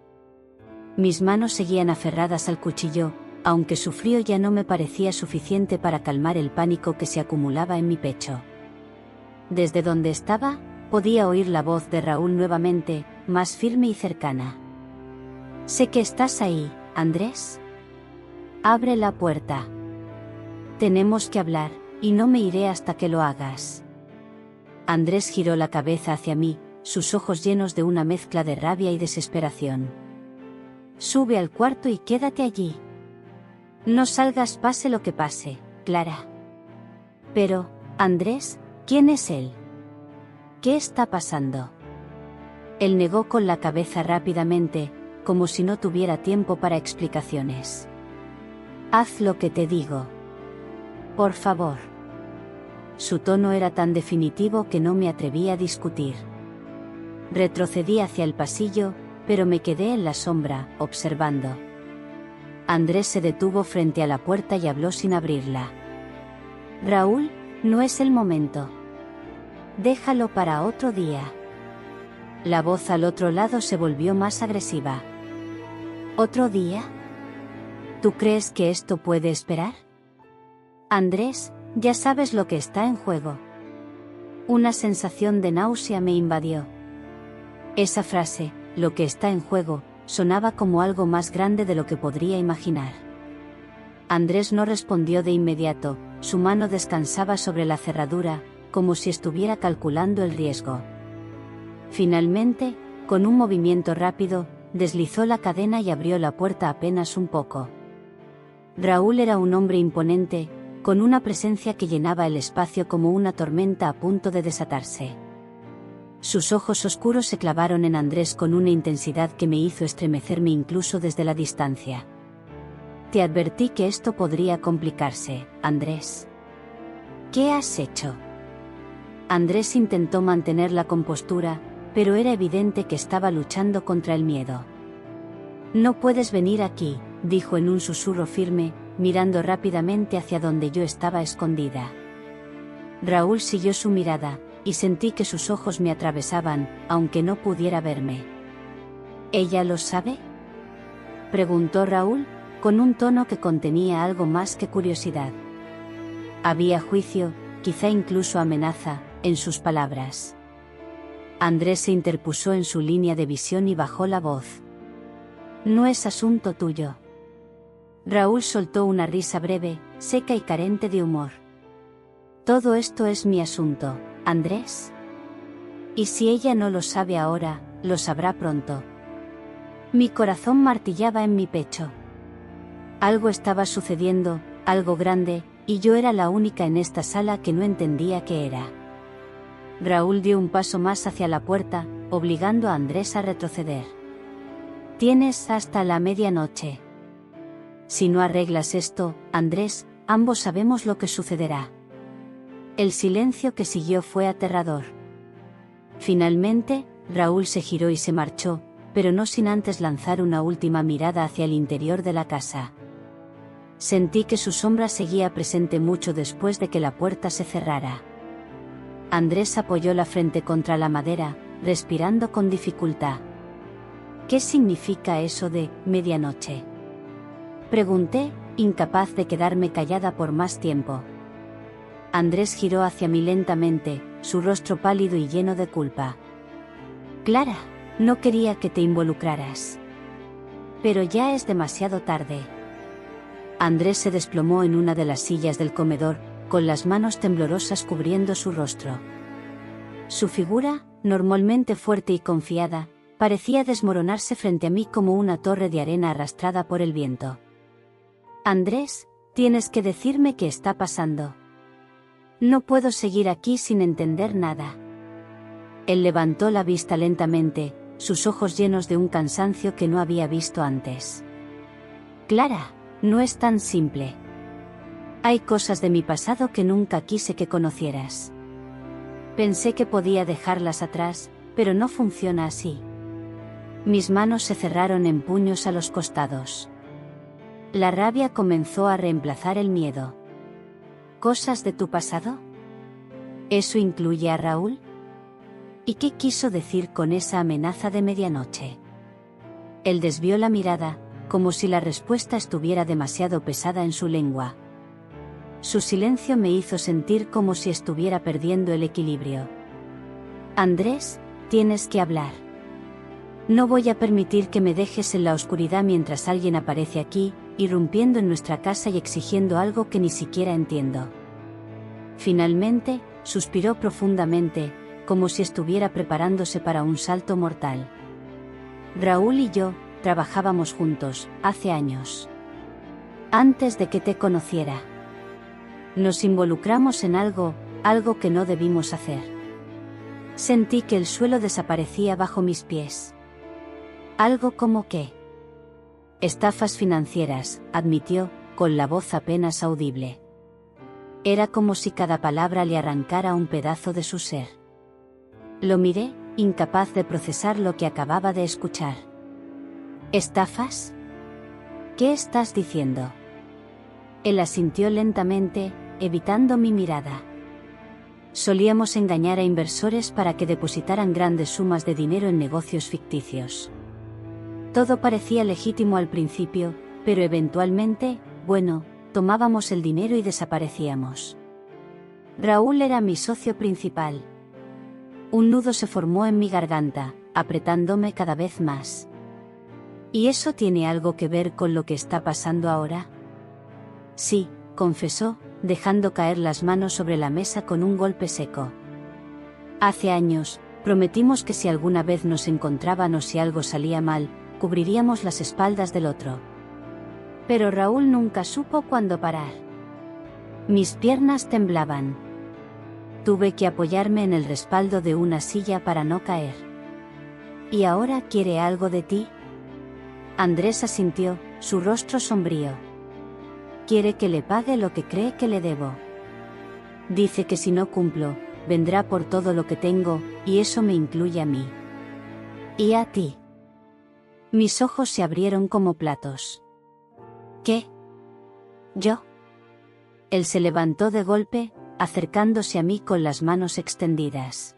Mis manos seguían aferradas al cuchillo, aunque su frío ya no me parecía suficiente para calmar el pánico que se acumulaba en mi pecho. Desde donde estaba, podía oír la voz de Raúl nuevamente, más firme y cercana. «Sé que estás ahí, Andrés. Abre la puerta. Tenemos que hablar, y no me iré hasta que lo hagas». Andrés giró la cabeza hacia mí, sus ojos llenos de una mezcla de rabia y desesperación. «Sube al cuarto y quédate allí. No salgas pase lo que pase, Clara». «Pero, Andrés, ¿quién es él? ¿Qué está pasando?». Él negó con la cabeza rápidamente, como si no tuviera tiempo para explicaciones. «Haz lo que te digo. Por favor». Su tono era tan definitivo que no me atreví a discutir. Retrocedí hacia el pasillo, pero me quedé en la sombra, observando. Andrés se detuvo frente a la puerta y habló sin abrirla. «Raúl, no es el momento. Déjalo para otro día». La voz al otro lado se volvió más agresiva. «¿Otro día? ¿Tú crees que esto puede esperar? Andrés, ya sabes lo que está en juego». Una sensación de náusea me invadió. Esa frase, «lo que está en juego», sonaba como algo más grande de lo que podría imaginar. Andrés no respondió de inmediato, su mano descansaba sobre la cerradura, como si estuviera calculando el riesgo. Finalmente, con un movimiento rápido, deslizó la cadena y abrió la puerta apenas un poco. Raúl era un hombre imponente, con una presencia que llenaba el espacio como una tormenta a punto de desatarse. Sus ojos oscuros se clavaron en Andrés con una intensidad que me hizo estremecerme incluso desde la distancia. «Te advertí que esto podría complicarse, Andrés. ¿Qué has hecho?». Andrés intentó mantener la compostura, pero era evidente que estaba luchando contra el miedo. No puedes venir aquí, dijo en un susurro firme, mirando rápidamente hacia donde yo estaba escondida. Raúl siguió su mirada, y sentí que sus ojos me atravesaban, aunque no pudiera verme. ¿Ella lo sabe?, preguntó Raúl, con un tono que contenía algo más que curiosidad. Había juicio, quizá incluso amenaza, en sus palabras. Andrés se interpuso en su línea de visión y bajó la voz. No es asunto tuyo. Raúl soltó una risa breve, seca y carente de humor. Todo esto es mi asunto, Andrés. Y si ella no lo sabe ahora, lo sabrá pronto. Mi corazón martillaba en mi pecho. Algo estaba sucediendo, algo grande, y yo era la única en esta sala que no entendía qué era. Raúl dio un paso más hacia la puerta, obligando a Andrés a retroceder. Tienes hasta la medianoche. Si no arreglas esto, Andrés, ambos sabemos lo que sucederá. El silencio que siguió fue aterrador. Finalmente, Raúl se giró y se marchó, pero no sin antes lanzar una última mirada hacia el interior de la casa. Sentí que su sombra seguía presente mucho después de que la puerta se cerrara. Andrés apoyó la frente contra la madera, respirando con dificultad. ¿Qué significa eso de medianoche?, pregunté, incapaz de quedarme callada por más tiempo. Andrés giró hacia mí lentamente, su rostro pálido y lleno de culpa. Clara, no quería que te involucraras. Pero ya es demasiado tarde. Andrés se desplomó en una de las sillas del comedor, con las manos temblorosas cubriendo su rostro. Su figura, normalmente fuerte y confiada, parecía desmoronarse frente a mí como una torre de arena arrastrada por el viento. Andrés, tienes que decirme qué está pasando. No puedo seguir aquí sin entender nada. Él levantó la vista lentamente, sus ojos llenos de un cansancio que no había visto antes. Clara, no es tan simple. Hay cosas de mi pasado que nunca quise que conocieras. Pensé que podía dejarlas atrás, pero no funciona así. Mis manos se cerraron en puños a los costados. La rabia comenzó a reemplazar el miedo. ¿Cosas de tu pasado? ¿Eso incluye a Raúl? ¿Y qué quiso decir con esa amenaza de medianoche? Él desvió la mirada, como si la respuesta estuviera demasiado pesada en su lengua. Su silencio me hizo sentir como si estuviera perdiendo el equilibrio. Andrés, tienes que hablar. No voy a permitir que me dejes en la oscuridad mientras alguien aparece aquí, irrumpiendo en nuestra casa y exigiendo algo que ni siquiera entiendo. Finalmente, suspiró profundamente, como si estuviera preparándose para un salto mortal. Raúl y yo trabajábamos juntos, hace años. Antes de que te conociera. Nos involucramos en algo que no debimos hacer. Sentí que el suelo desaparecía bajo mis pies. Algo como que... Estafas financieras, admitió, con la voz apenas audible. Era como si cada palabra le arrancara un pedazo de su ser. Lo miré, incapaz de procesar lo que acababa de escuchar. ¿Estafas? ¿Qué estás diciendo? Él asintió lentamente, evitando mi mirada. Solíamos engañar a inversores para que depositaran grandes sumas de dinero en negocios ficticios. Todo parecía legítimo al principio, pero eventualmente, tomábamos el dinero y desaparecíamos. Raúl era mi socio principal. Un nudo se formó en mi garganta, apretándome cada vez más. ¿Y eso tiene algo que ver con lo que está pasando ahora? Sí, confesó, dejando caer las manos sobre la mesa con un golpe seco. Hace años, prometimos que si alguna vez nos encontraban o si algo salía mal, cubriríamos las espaldas del otro. Pero Raúl nunca supo cuándo parar. Mis piernas temblaban. Tuve que apoyarme en el respaldo de una silla para no caer. ¿Y ahora quiere algo de ti? Andrés asintió, su rostro sombrío. Quiere que le pague lo que cree que le debo. Dice que si no cumplo, vendrá por todo lo que tengo, y eso me incluye a mí. ¿Y a ti? Mis ojos se abrieron como platos. ¿Qué? ¿Yo? Él se levantó de golpe, acercándose a mí con las manos extendidas.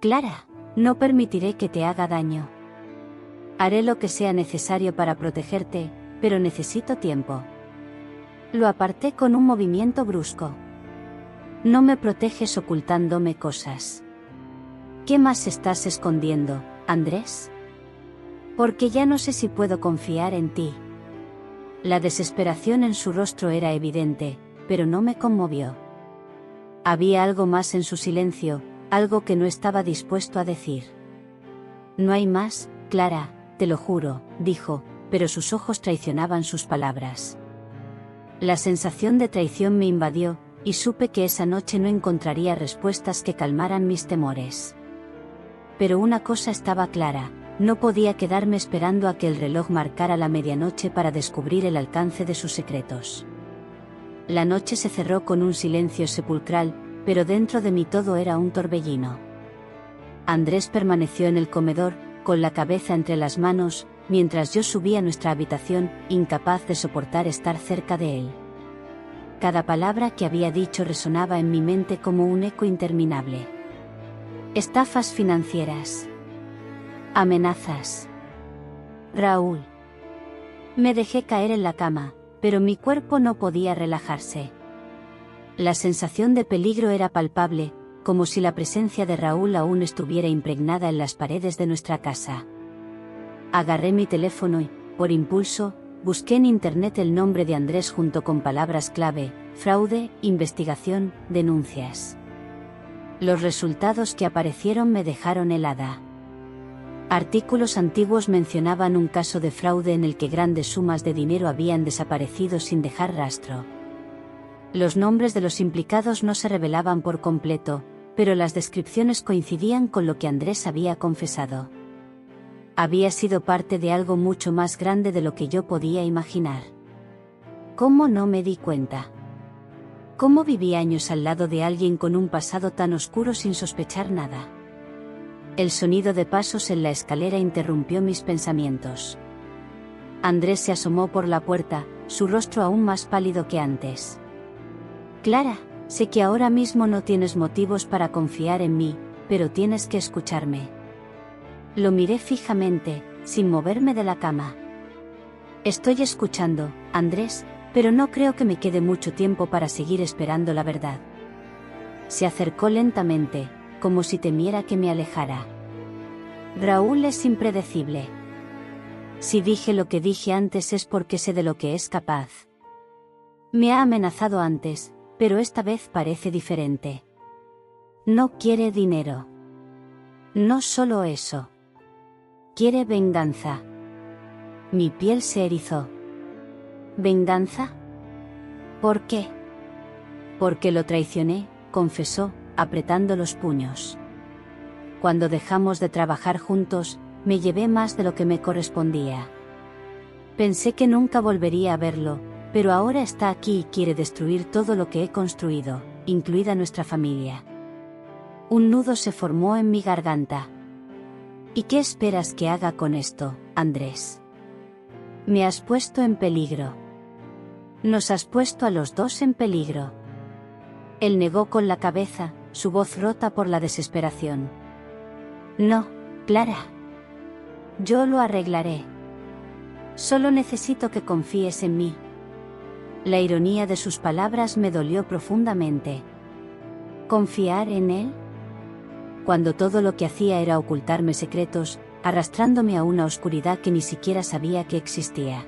Clara, no permitiré que te haga daño. Haré lo que sea necesario para protegerte, pero necesito tiempo. Lo aparté con un movimiento brusco. No me proteges ocultándome cosas. ¿Qué más estás escondiendo, Andrés? Porque ya no sé si puedo confiar en ti. La desesperación en su rostro era evidente, pero no me conmovió. Había algo más en su silencio, algo que no estaba dispuesto a decir. No hay más, Clara, te lo juro, dijo, pero sus ojos traicionaban sus palabras. La sensación de traición me invadió, y supe que esa noche no encontraría respuestas que calmaran mis temores. Pero una cosa estaba clara, no podía quedarme esperando a que el reloj marcara la medianoche para descubrir el alcance de sus secretos. La noche se cerró con un silencio sepulcral, pero dentro de mí todo era un torbellino. Andrés permaneció en el comedor, con la cabeza entre las manos, mientras yo subía a nuestra habitación, incapaz de soportar estar cerca de él. Cada palabra que había dicho resonaba en mi mente como un eco interminable. Estafas financieras. Amenazas. Raúl. Me dejé caer en la cama, pero mi cuerpo no podía relajarse. La sensación de peligro era palpable, como si la presencia de Raúl aún estuviera impregnada en las paredes de nuestra casa. Agarré mi teléfono y, por impulso, busqué en internet el nombre de Andrés junto con palabras clave: fraude, investigación, denuncias. Los resultados que aparecieron me dejaron helada. Artículos antiguos mencionaban un caso de fraude en el que grandes sumas de dinero habían desaparecido sin dejar rastro. Los nombres de los implicados no se revelaban por completo, pero las descripciones coincidían con lo que Andrés había confesado. Había sido parte de algo mucho más grande de lo que yo podía imaginar. ¿Cómo no me di cuenta? ¿Cómo viví años al lado de alguien con un pasado tan oscuro sin sospechar nada? El sonido de pasos en la escalera interrumpió mis pensamientos. Andrés se asomó por la puerta, su rostro aún más pálido que antes. Clara, sé que ahora mismo no tienes motivos para confiar en mí, pero tienes que escucharme. Lo miré fijamente, sin moverme de la cama. Estoy escuchando, Andrés, pero no creo que me quede mucho tiempo para seguir esperando la verdad. Se acercó lentamente, como si temiera que me alejara. Raúl es impredecible. Si dije lo que dije antes es porque sé de lo que es capaz. Me ha amenazado antes, pero esta vez parece diferente. No quiere dinero. No solo eso. Quiere venganza. Mi piel se erizó. ¿Venganza? ¿Por qué? Porque lo traicioné, confesó, apretando los puños. Cuando dejamos de trabajar juntos, me llevé más de lo que me correspondía. Pensé que nunca volvería a verlo, pero ahora está aquí y quiere destruir todo lo que he construido, incluida nuestra familia. Un nudo se formó en mi garganta. ¿Y qué esperas que haga con esto, Andrés? Me has puesto en peligro. Nos has puesto a los dos en peligro. Él negó con la cabeza, su voz rota por la desesperación. No, Clara. Yo lo arreglaré. Solo necesito que confíes en mí. La ironía de sus palabras me dolió profundamente. ¿Confiar en él? Cuando todo lo que hacía era ocultarme secretos, arrastrándome a una oscuridad que ni siquiera sabía que existía.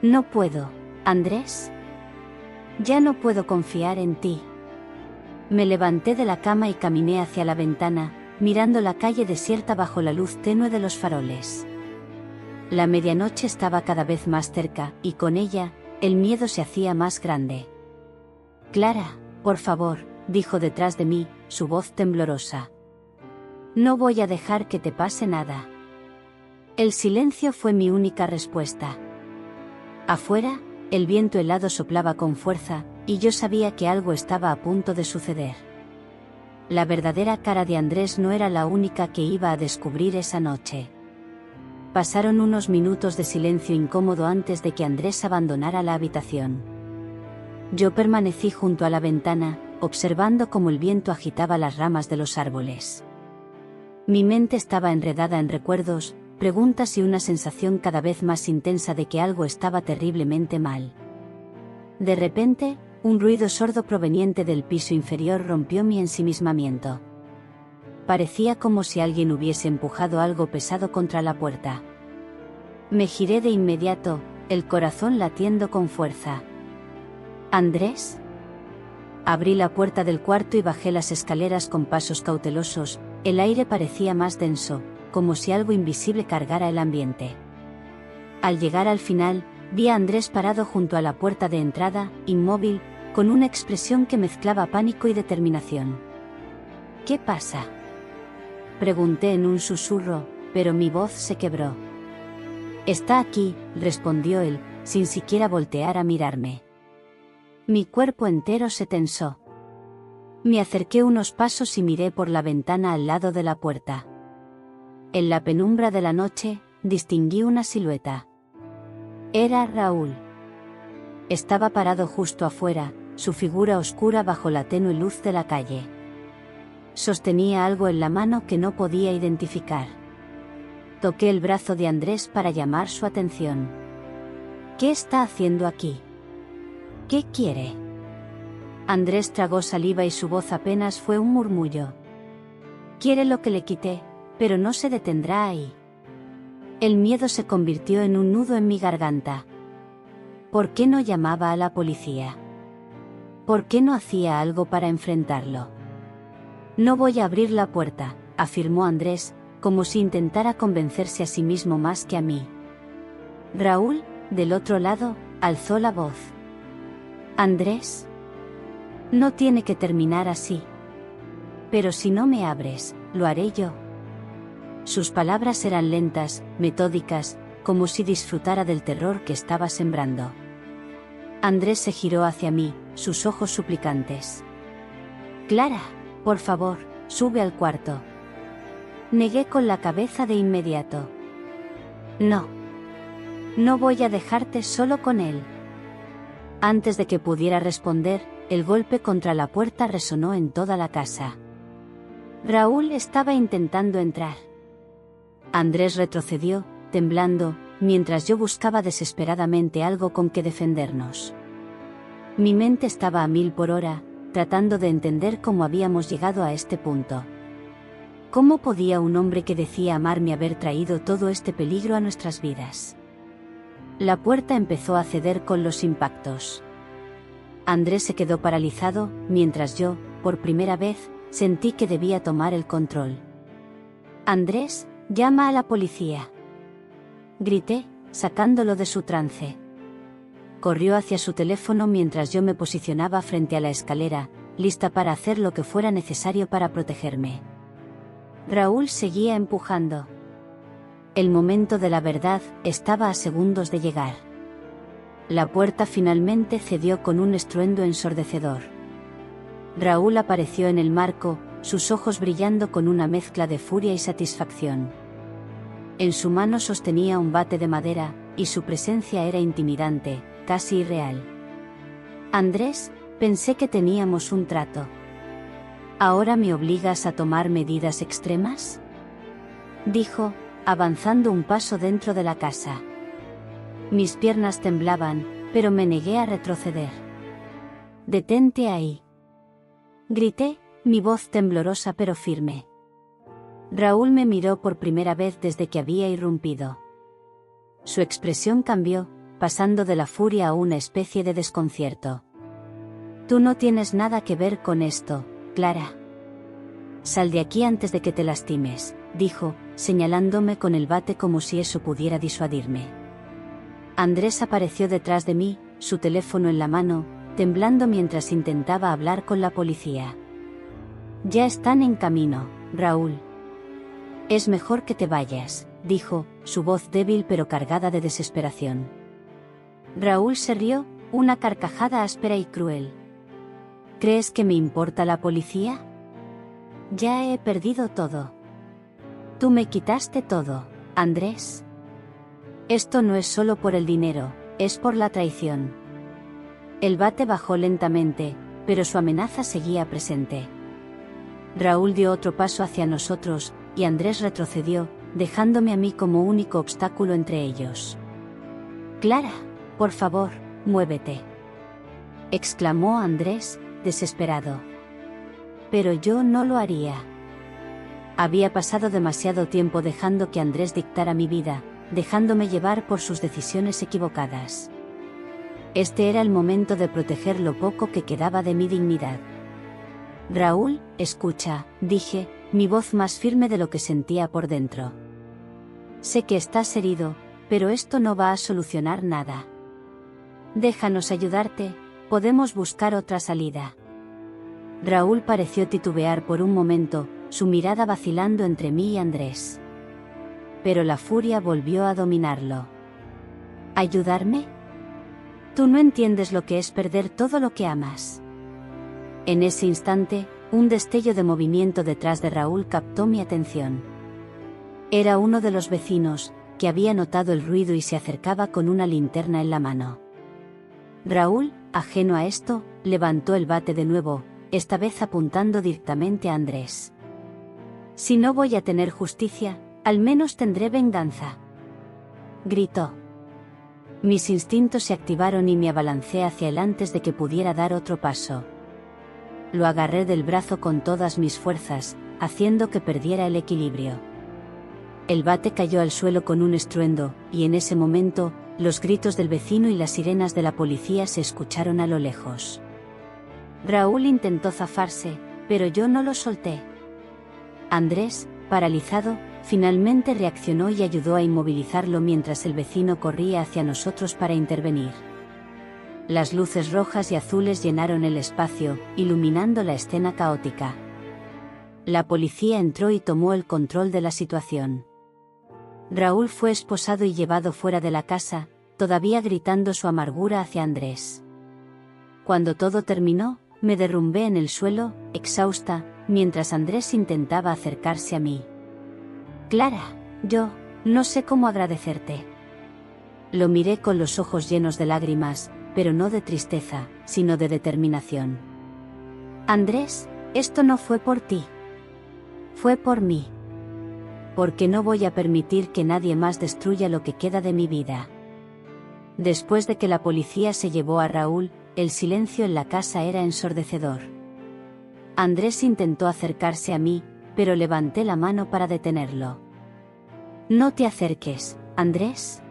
No puedo, Andrés. Ya no puedo confiar en ti. Me levanté de la cama y caminé hacia la ventana, mirando la calle desierta bajo la luz tenue de los faroles. La medianoche estaba cada vez más cerca, y con ella, el miedo se hacía más grande. Clara, por favor, dijo detrás de mí, su voz temblorosa. No voy a dejar que te pase nada. El silencio fue mi única respuesta. Afuera, el viento helado soplaba con fuerza, y yo sabía que algo estaba a punto de suceder. La verdadera cara de Andrés no era la única que iba a descubrir esa noche. Pasaron unos minutos de silencio incómodo antes de que Andrés abandonara la habitación. Yo permanecí junto a la ventana, observando cómo el viento agitaba las ramas de los árboles. Mi mente estaba enredada en recuerdos, preguntas y una sensación cada vez más intensa de que algo estaba terriblemente mal. De repente, un ruido sordo proveniente del piso inferior rompió mi ensimismamiento. Parecía como si alguien hubiese empujado algo pesado contra la puerta. Me giré de inmediato, el corazón latiendo con fuerza. ¿Andrés? Abrí la puerta del cuarto y bajé las escaleras con pasos cautelosos. El aire parecía más denso, como si algo invisible cargara el ambiente. Al llegar al final, vi a Andrés parado junto a la puerta de entrada, inmóvil, con una expresión que mezclaba pánico y determinación. ¿Qué pasa?, pregunté en un susurro, pero mi voz se quebró. Está aquí, respondió él, sin siquiera voltear a mirarme. Mi cuerpo entero se tensó. Me acerqué unos pasos y miré por la ventana al lado de la puerta. En la penumbra de la noche, distinguí una silueta. Era Raúl. Estaba parado justo afuera, su figura oscura bajo la tenue luz de la calle. Sostenía algo en la mano que no podía identificar. Toqué el brazo de Andrés para llamar su atención. ¿Qué está haciendo aquí? ¿Qué quiere? Andrés tragó saliva y su voz apenas fue un murmullo. Quiere lo que le quité, pero no se detendrá ahí. El miedo se convirtió en un nudo en mi garganta. ¿Por qué no llamaba a la policía? ¿Por qué no hacía algo para enfrentarlo? No voy a abrir la puerta, afirmó Andrés, como si intentara convencerse a sí mismo más que a mí. Raúl, del otro lado, alzó la voz. Andrés. No tiene que terminar así. Pero si no me abres, lo haré yo. Sus palabras eran lentas, metódicas, como si disfrutara del terror que estaba sembrando. Andrés se giró hacia mí, sus ojos suplicantes. Clara, por favor, sube al cuarto. Negué con la cabeza de inmediato. No. No voy a dejarte solo con él. Antes de que pudiera responder, el golpe contra la puerta resonó en toda la casa. Raúl estaba intentando entrar. Andrés retrocedió, temblando, mientras yo buscaba desesperadamente algo con que defendernos. Mi mente estaba a 1000 por hora, tratando de entender cómo habíamos llegado a este punto. ¿Cómo podía un hombre que decía amarme haber traído todo este peligro a nuestras vidas? La puerta empezó a ceder con los impactos. Andrés se quedó paralizado, mientras yo, por primera vez, sentí que debía tomar el control. Andrés, llama a la policía. Grité, sacándolo de su trance. Corrió hacia su teléfono mientras yo me posicionaba frente a la escalera, lista para hacer lo que fuera necesario para protegerme. Raúl seguía empujando. El momento de la verdad estaba a segundos de llegar. La puerta finalmente cedió con un estruendo ensordecedor. Raúl apareció en el marco, sus ojos brillando con una mezcla de furia y satisfacción. En su mano sostenía un bate de madera, y su presencia era intimidante, casi irreal. Andrés, pensé que teníamos un trato. ¿Ahora me obligas a tomar medidas extremas?, dijo, avanzando un paso dentro de la casa. Mis piernas temblaban, pero me negué a retroceder. «Detente ahí», grité, mi voz temblorosa pero firme. Raúl me miró por primera vez desde que había irrumpido. Su expresión cambió, pasando de la furia a una especie de desconcierto. «Tú no tienes nada que ver con esto, Clara. Sal de aquí antes de que te lastimes», dijo, señalándome con el bate como si eso pudiera disuadirme. Andrés apareció detrás de mí, su teléfono en la mano, temblando mientras intentaba hablar con la policía. «Ya están en camino, Raúl. Es mejor que te vayas», dijo, su voz débil pero cargada de desesperación. Raúl se rió, una carcajada áspera y cruel. «¿Crees que me importa la policía? Ya he perdido todo. Tú me quitaste todo, Andrés». Esto no es solo por el dinero, es por la traición. El bate bajó lentamente, pero su amenaza seguía presente. Raúl dio otro paso hacia nosotros, y Andrés retrocedió, dejándome a mí como único obstáculo entre ellos. «Clara, por favor, muévete», exclamó Andrés, desesperado. Pero yo no lo haría. Había pasado demasiado tiempo dejando que Andrés dictara mi vida, dejándome llevar por sus decisiones equivocadas. Este era el momento de proteger lo poco que quedaba de mi dignidad. «Raúl, escucha», dije, mi voz más firme de lo que sentía por dentro. «Sé que estás herido, pero esto no va a solucionar nada. Déjanos ayudarte, podemos buscar otra salida». Raúl pareció titubear por un momento, su mirada vacilando entre mí y Andrés. Pero la furia volvió a dominarlo. ¿Ayudarme? Tú no entiendes lo que es perder todo lo que amas. En ese instante, un destello de movimiento detrás de Raúl captó mi atención. Era uno de los vecinos, que había notado el ruido y se acercaba con una linterna en la mano. Raúl, ajeno a esto, levantó el bate de nuevo, esta vez apuntando directamente a Andrés. «Si no voy a tener justicia, al menos tendré venganza», gritó. Mis instintos se activaron y me abalancé hacia él antes de que pudiera dar otro paso. Lo agarré del brazo con todas mis fuerzas, haciendo que perdiera el equilibrio. El bate cayó al suelo con un estruendo, y en ese momento, los gritos del vecino y las sirenas de la policía se escucharon a lo lejos. Raúl intentó zafarse, pero yo no lo solté. Andrés, paralizado, finalmente reaccionó y ayudó a inmovilizarlo mientras el vecino corría hacia nosotros para intervenir. Las luces rojas y azules llenaron el espacio, iluminando la escena caótica. La policía entró y tomó el control de la situación. Raúl fue esposado y llevado fuera de la casa, todavía gritando su amargura hacia Andrés. Cuando todo terminó, me derrumbé en el suelo, exhausta, mientras Andrés intentaba acercarse a mí. «Clara, yo no sé cómo agradecerte». Lo miré con los ojos llenos de lágrimas, pero no de tristeza, sino de determinación. «Andrés, esto no fue por ti. Fue por mí. Porque no voy a permitir que nadie más destruya lo que queda de mi vida». Después de que la policía se llevó a Raúl, el silencio en la casa era ensordecedor. Andrés intentó acercarse a mí, pero levanté la mano para detenerlo. «No te acerques, Andrés.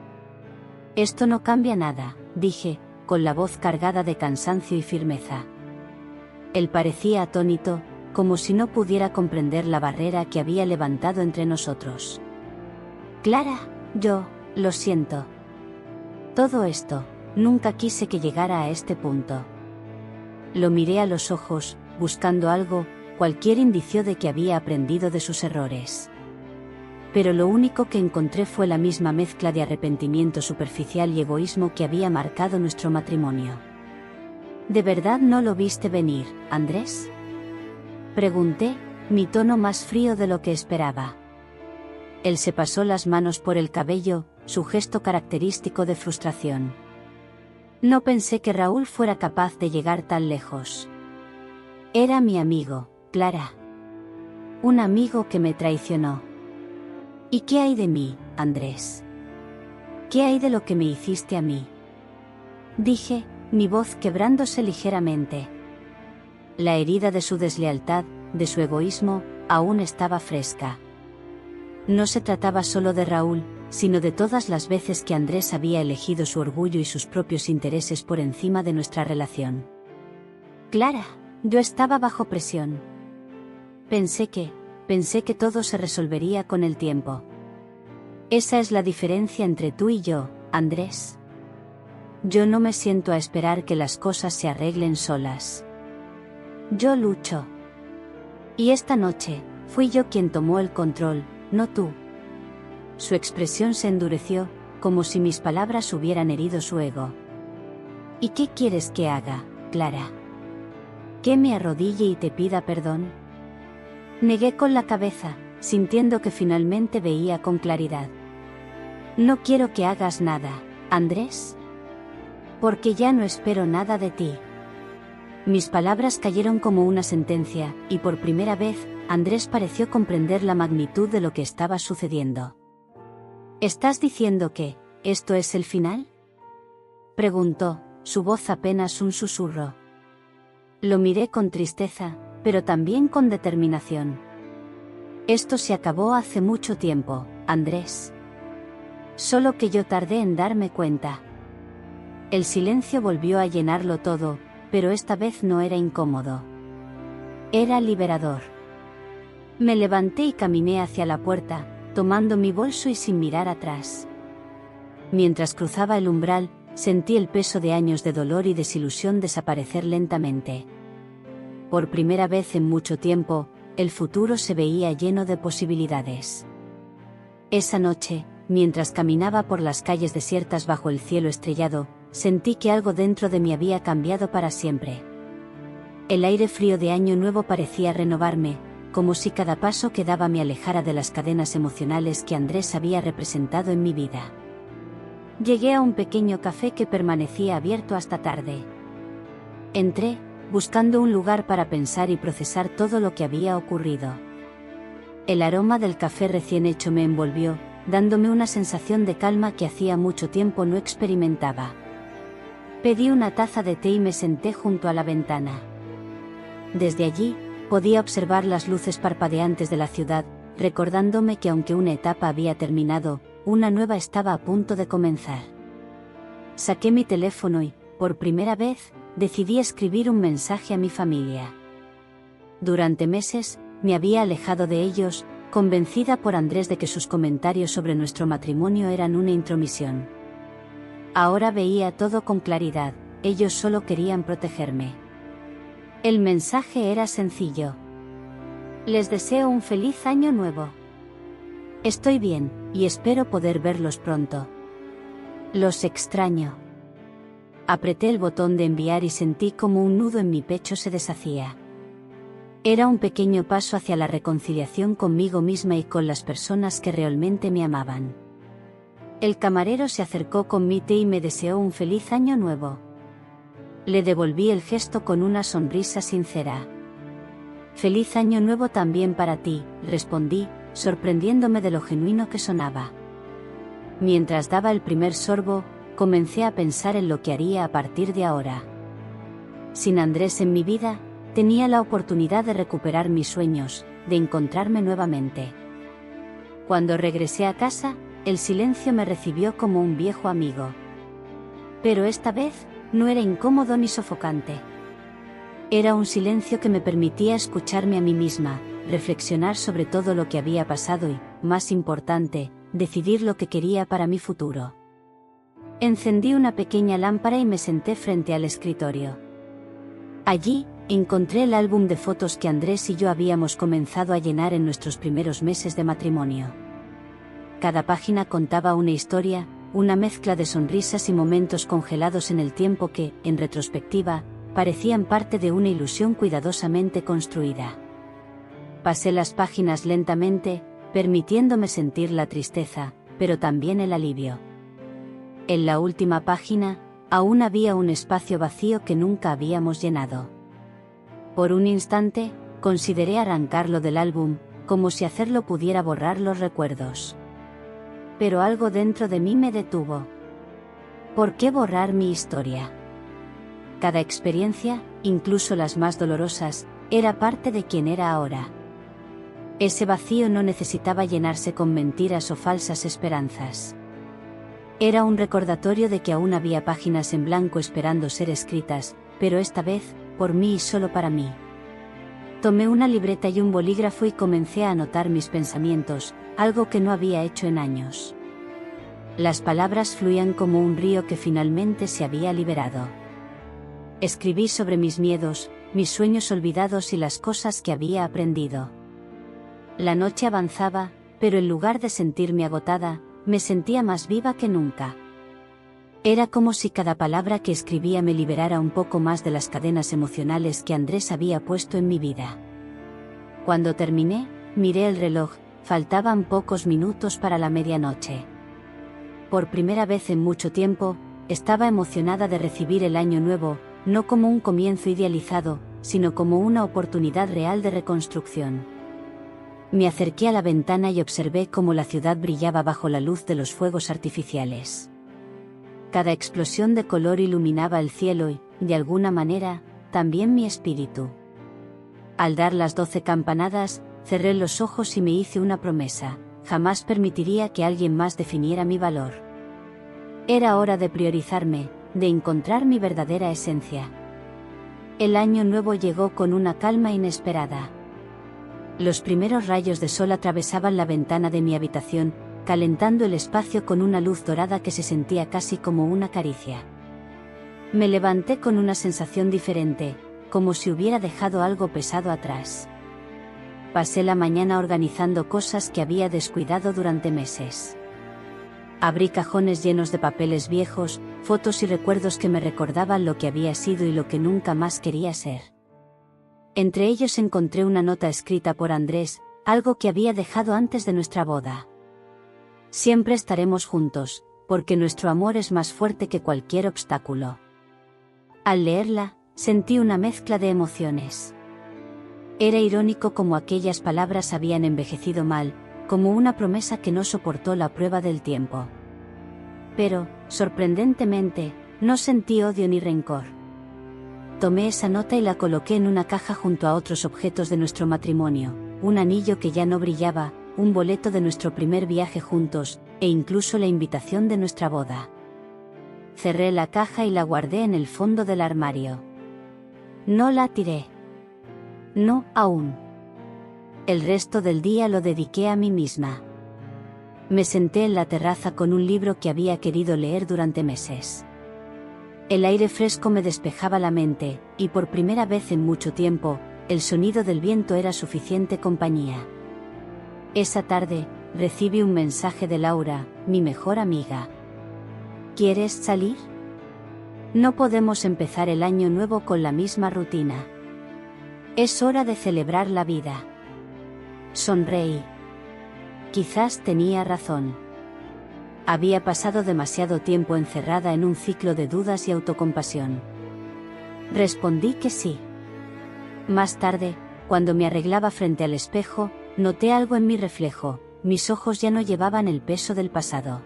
Esto no cambia nada», dije, con la voz cargada de cansancio y firmeza. Él parecía atónito, como si no pudiera comprender la barrera que había levantado entre nosotros. «Clara, yo, lo siento. Todo esto, nunca quise que llegara a este punto». Lo miré a los ojos, buscando algo, cualquier indicio de que había aprendido de sus errores. Pero lo único que encontré fue la misma mezcla de arrepentimiento superficial y egoísmo que había marcado nuestro matrimonio. «¿De verdad no lo viste venir, Andrés?», pregunté, mi tono más frío de lo que esperaba. Él se pasó las manos por el cabello, su gesto característico de frustración. «No pensé que Raúl fuera capaz de llegar tan lejos. Era mi amigo, Clara. Un amigo que me traicionó. ¿Y qué hay de mí, Andrés? ¿Qué hay de lo que me hiciste a mí?», dije, mi voz quebrándose ligeramente. La herida de su deslealtad, de su egoísmo, aún estaba fresca. No se trataba solo de Raúl, sino de todas las veces que Andrés había elegido su orgullo y sus propios intereses por encima de nuestra relación. «Clara, yo estaba bajo presión. Pensé que todo se resolvería con el tiempo. Esa es la diferencia entre tú y yo, Andrés. Yo no me siento a esperar que las cosas se arreglen solas. Yo lucho. Y esta noche, fui yo quien tomó el control, no tú». Su expresión se endureció, como si mis palabras hubieran herido su ego. «¿Y qué quieres que haga, Clara? ¿Que me arrodille y te pida perdón?». Negué con la cabeza, sintiendo que finalmente veía con claridad. No quiero que hagas nada, Andrés. Porque ya no espero nada de ti. Mis palabras cayeron como una sentencia, y por primera vez, Andrés pareció comprender la magnitud de lo que estaba sucediendo. ¿Estás diciendo que esto es el final?, preguntó, su voz apenas un susurro. Lo miré con tristeza, pero también con determinación. Esto se acabó hace mucho tiempo, Andrés. Solo que yo tardé en darme cuenta. El silencio volvió a llenarlo todo, pero esta vez no era incómodo. Era liberador. Me levanté y caminé hacia la puerta, tomando mi bolso y sin mirar atrás. Mientras cruzaba el umbral, sentí el peso de años de dolor y desilusión desaparecer lentamente. Por primera vez en mucho tiempo, el futuro se veía lleno de posibilidades. Esa noche, mientras caminaba por las calles desiertas bajo el cielo estrellado, sentí que algo dentro de mí había cambiado para siempre. El aire frío de Año Nuevo parecía renovarme, como si cada paso que daba me alejara de las cadenas emocionales que Andrés había representado en mi vida. Llegué a un pequeño café que permanecía abierto hasta tarde. Entré, buscando un lugar para pensar y procesar todo lo que había ocurrido. El aroma del café recién hecho me envolvió, dándome una sensación de calma que hacía mucho tiempo no experimentaba. Pedí una taza de té y me senté junto a la ventana. Desde allí, podía observar las luces parpadeantes de la ciudad, recordándome que aunque una etapa había terminado, una nueva estaba a punto de comenzar. Saqué mi teléfono y, por primera vez, decidí escribir un mensaje a mi familia. Durante meses, me había alejado de ellos, convencida por Andrés de que sus comentarios sobre nuestro matrimonio eran una intromisión. Ahora veía todo con claridad, ellos solo querían protegerme. El mensaje era sencillo. Les deseo un feliz año nuevo. Estoy bien, y espero poder verlos pronto. Los extraño. Apreté el botón de enviar y sentí como un nudo en mi pecho se deshacía. Era un pequeño paso hacia la reconciliación conmigo misma y con las personas que realmente me amaban. El camarero se acercó con mi té y me deseó un feliz año nuevo. Le devolví el gesto con una sonrisa sincera. Feliz año nuevo también para ti, respondí, sorprendiéndome de lo genuino que sonaba. Mientras daba el primer sorbo, comencé a pensar en lo que haría a partir de ahora. Sin Andrés en mi vida, tenía la oportunidad de recuperar mis sueños, de encontrarme nuevamente. Cuando regresé a casa, el silencio me recibió como un viejo amigo. Pero esta vez, no era incómodo ni sofocante. Era un silencio que me permitía escucharme a mí misma, reflexionar sobre todo lo que había pasado y, más importante, decidir lo que quería para mi futuro. Encendí una pequeña lámpara y me senté frente al escritorio. Allí, encontré el álbum de fotos que Andrés y yo habíamos comenzado a llenar en nuestros primeros meses de matrimonio. Cada página contaba una historia, una mezcla de sonrisas y momentos congelados en el tiempo que, en retrospectiva, parecían parte de una ilusión cuidadosamente construida. Pasé las páginas lentamente, permitiéndome sentir la tristeza, pero también el alivio. En la última página, aún había un espacio vacío que nunca habíamos llenado. Por un instante, consideré arrancarlo del álbum, como si hacerlo pudiera borrar los recuerdos. Pero algo dentro de mí me detuvo. ¿Por qué borrar mi historia? Cada experiencia, incluso las más dolorosas, era parte de quien era ahora. Ese vacío no necesitaba llenarse con mentiras o falsas esperanzas. Era un recordatorio de que aún había páginas en blanco esperando ser escritas, pero esta vez, por mí y solo para mí. Tomé una libreta y un bolígrafo y comencé a anotar mis pensamientos, algo que no había hecho en años. Las palabras fluían como un río que finalmente se había liberado. Escribí sobre mis miedos, mis sueños olvidados y las cosas que había aprendido. La noche avanzaba, pero en lugar de sentirme agotada, me sentía más viva que nunca. Era como si cada palabra que escribía me liberara un poco más de las cadenas emocionales que Andrés había puesto en mi vida. Cuando terminé, miré el reloj, faltaban pocos minutos para la medianoche. Por primera vez en mucho tiempo, estaba emocionada de recibir el año nuevo, no como un comienzo idealizado, sino como una oportunidad real de reconstrucción. Me acerqué a la ventana y observé cómo la ciudad brillaba bajo la luz de los fuegos artificiales. Cada explosión de color iluminaba el cielo y, de alguna manera, también mi espíritu. Al dar las 12 campanadas, cerré los ojos y me hice una promesa: jamás permitiría que alguien más definiera mi valor. Era hora de priorizarme, de encontrar mi verdadera esencia. El año nuevo llegó con una calma inesperada. Los primeros rayos de sol atravesaban la ventana de mi habitación, calentando el espacio con una luz dorada que se sentía casi como una caricia. Me levanté con una sensación diferente, como si hubiera dejado algo pesado atrás. Pasé la mañana organizando cosas que había descuidado durante meses. Abrí cajones llenos de papeles viejos, fotos y recuerdos que me recordaban lo que había sido y lo que nunca más quería ser. Entre ellos encontré una nota escrita por Andrés, algo que había dejado antes de nuestra boda. Siempre estaremos juntos, porque nuestro amor es más fuerte que cualquier obstáculo. Al leerla, sentí una mezcla de emociones. Era irónico cómo aquellas palabras habían envejecido mal, como una promesa que no soportó la prueba del tiempo. Pero, sorprendentemente, no sentí odio ni rencor. Tomé esa nota y la coloqué en una caja junto a otros objetos de nuestro matrimonio, un anillo que ya no brillaba, un boleto de nuestro primer viaje juntos, e incluso la invitación de nuestra boda. Cerré la caja y la guardé en el fondo del armario. No la tiré. No, aún. El resto del día lo dediqué a mí misma. Me senté en la terraza con un libro que había querido leer durante meses. El aire fresco me despejaba la mente, y por primera vez en mucho tiempo, el sonido del viento era suficiente compañía. Esa tarde, recibí un mensaje de Laura, mi mejor amiga. ¿Quieres salir? No podemos empezar el año nuevo con la misma rutina. Es hora de celebrar la vida. Sonreí. Quizás tenía razón. Había pasado demasiado tiempo encerrada en un ciclo de dudas y autocompasión. Respondí que sí. Más tarde, cuando me arreglaba frente al espejo, noté algo en mi reflejo: mis ojos ya no llevaban el peso del pasado.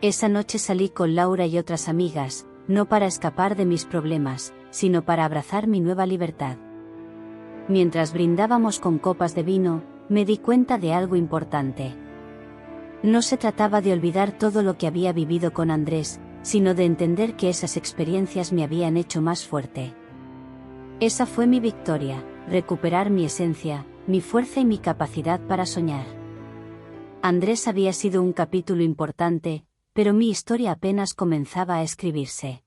Esa noche salí con Laura y otras amigas, no para escapar de mis problemas, sino para abrazar mi nueva libertad. Mientras brindábamos con copas de vino, me di cuenta de algo importante. No se trataba de olvidar todo lo que había vivido con Andrés, sino de entender que esas experiencias me habían hecho más fuerte. Esa fue mi victoria: recuperar mi esencia, mi fuerza y mi capacidad para soñar. Andrés había sido un capítulo importante, pero mi historia apenas comenzaba a escribirse.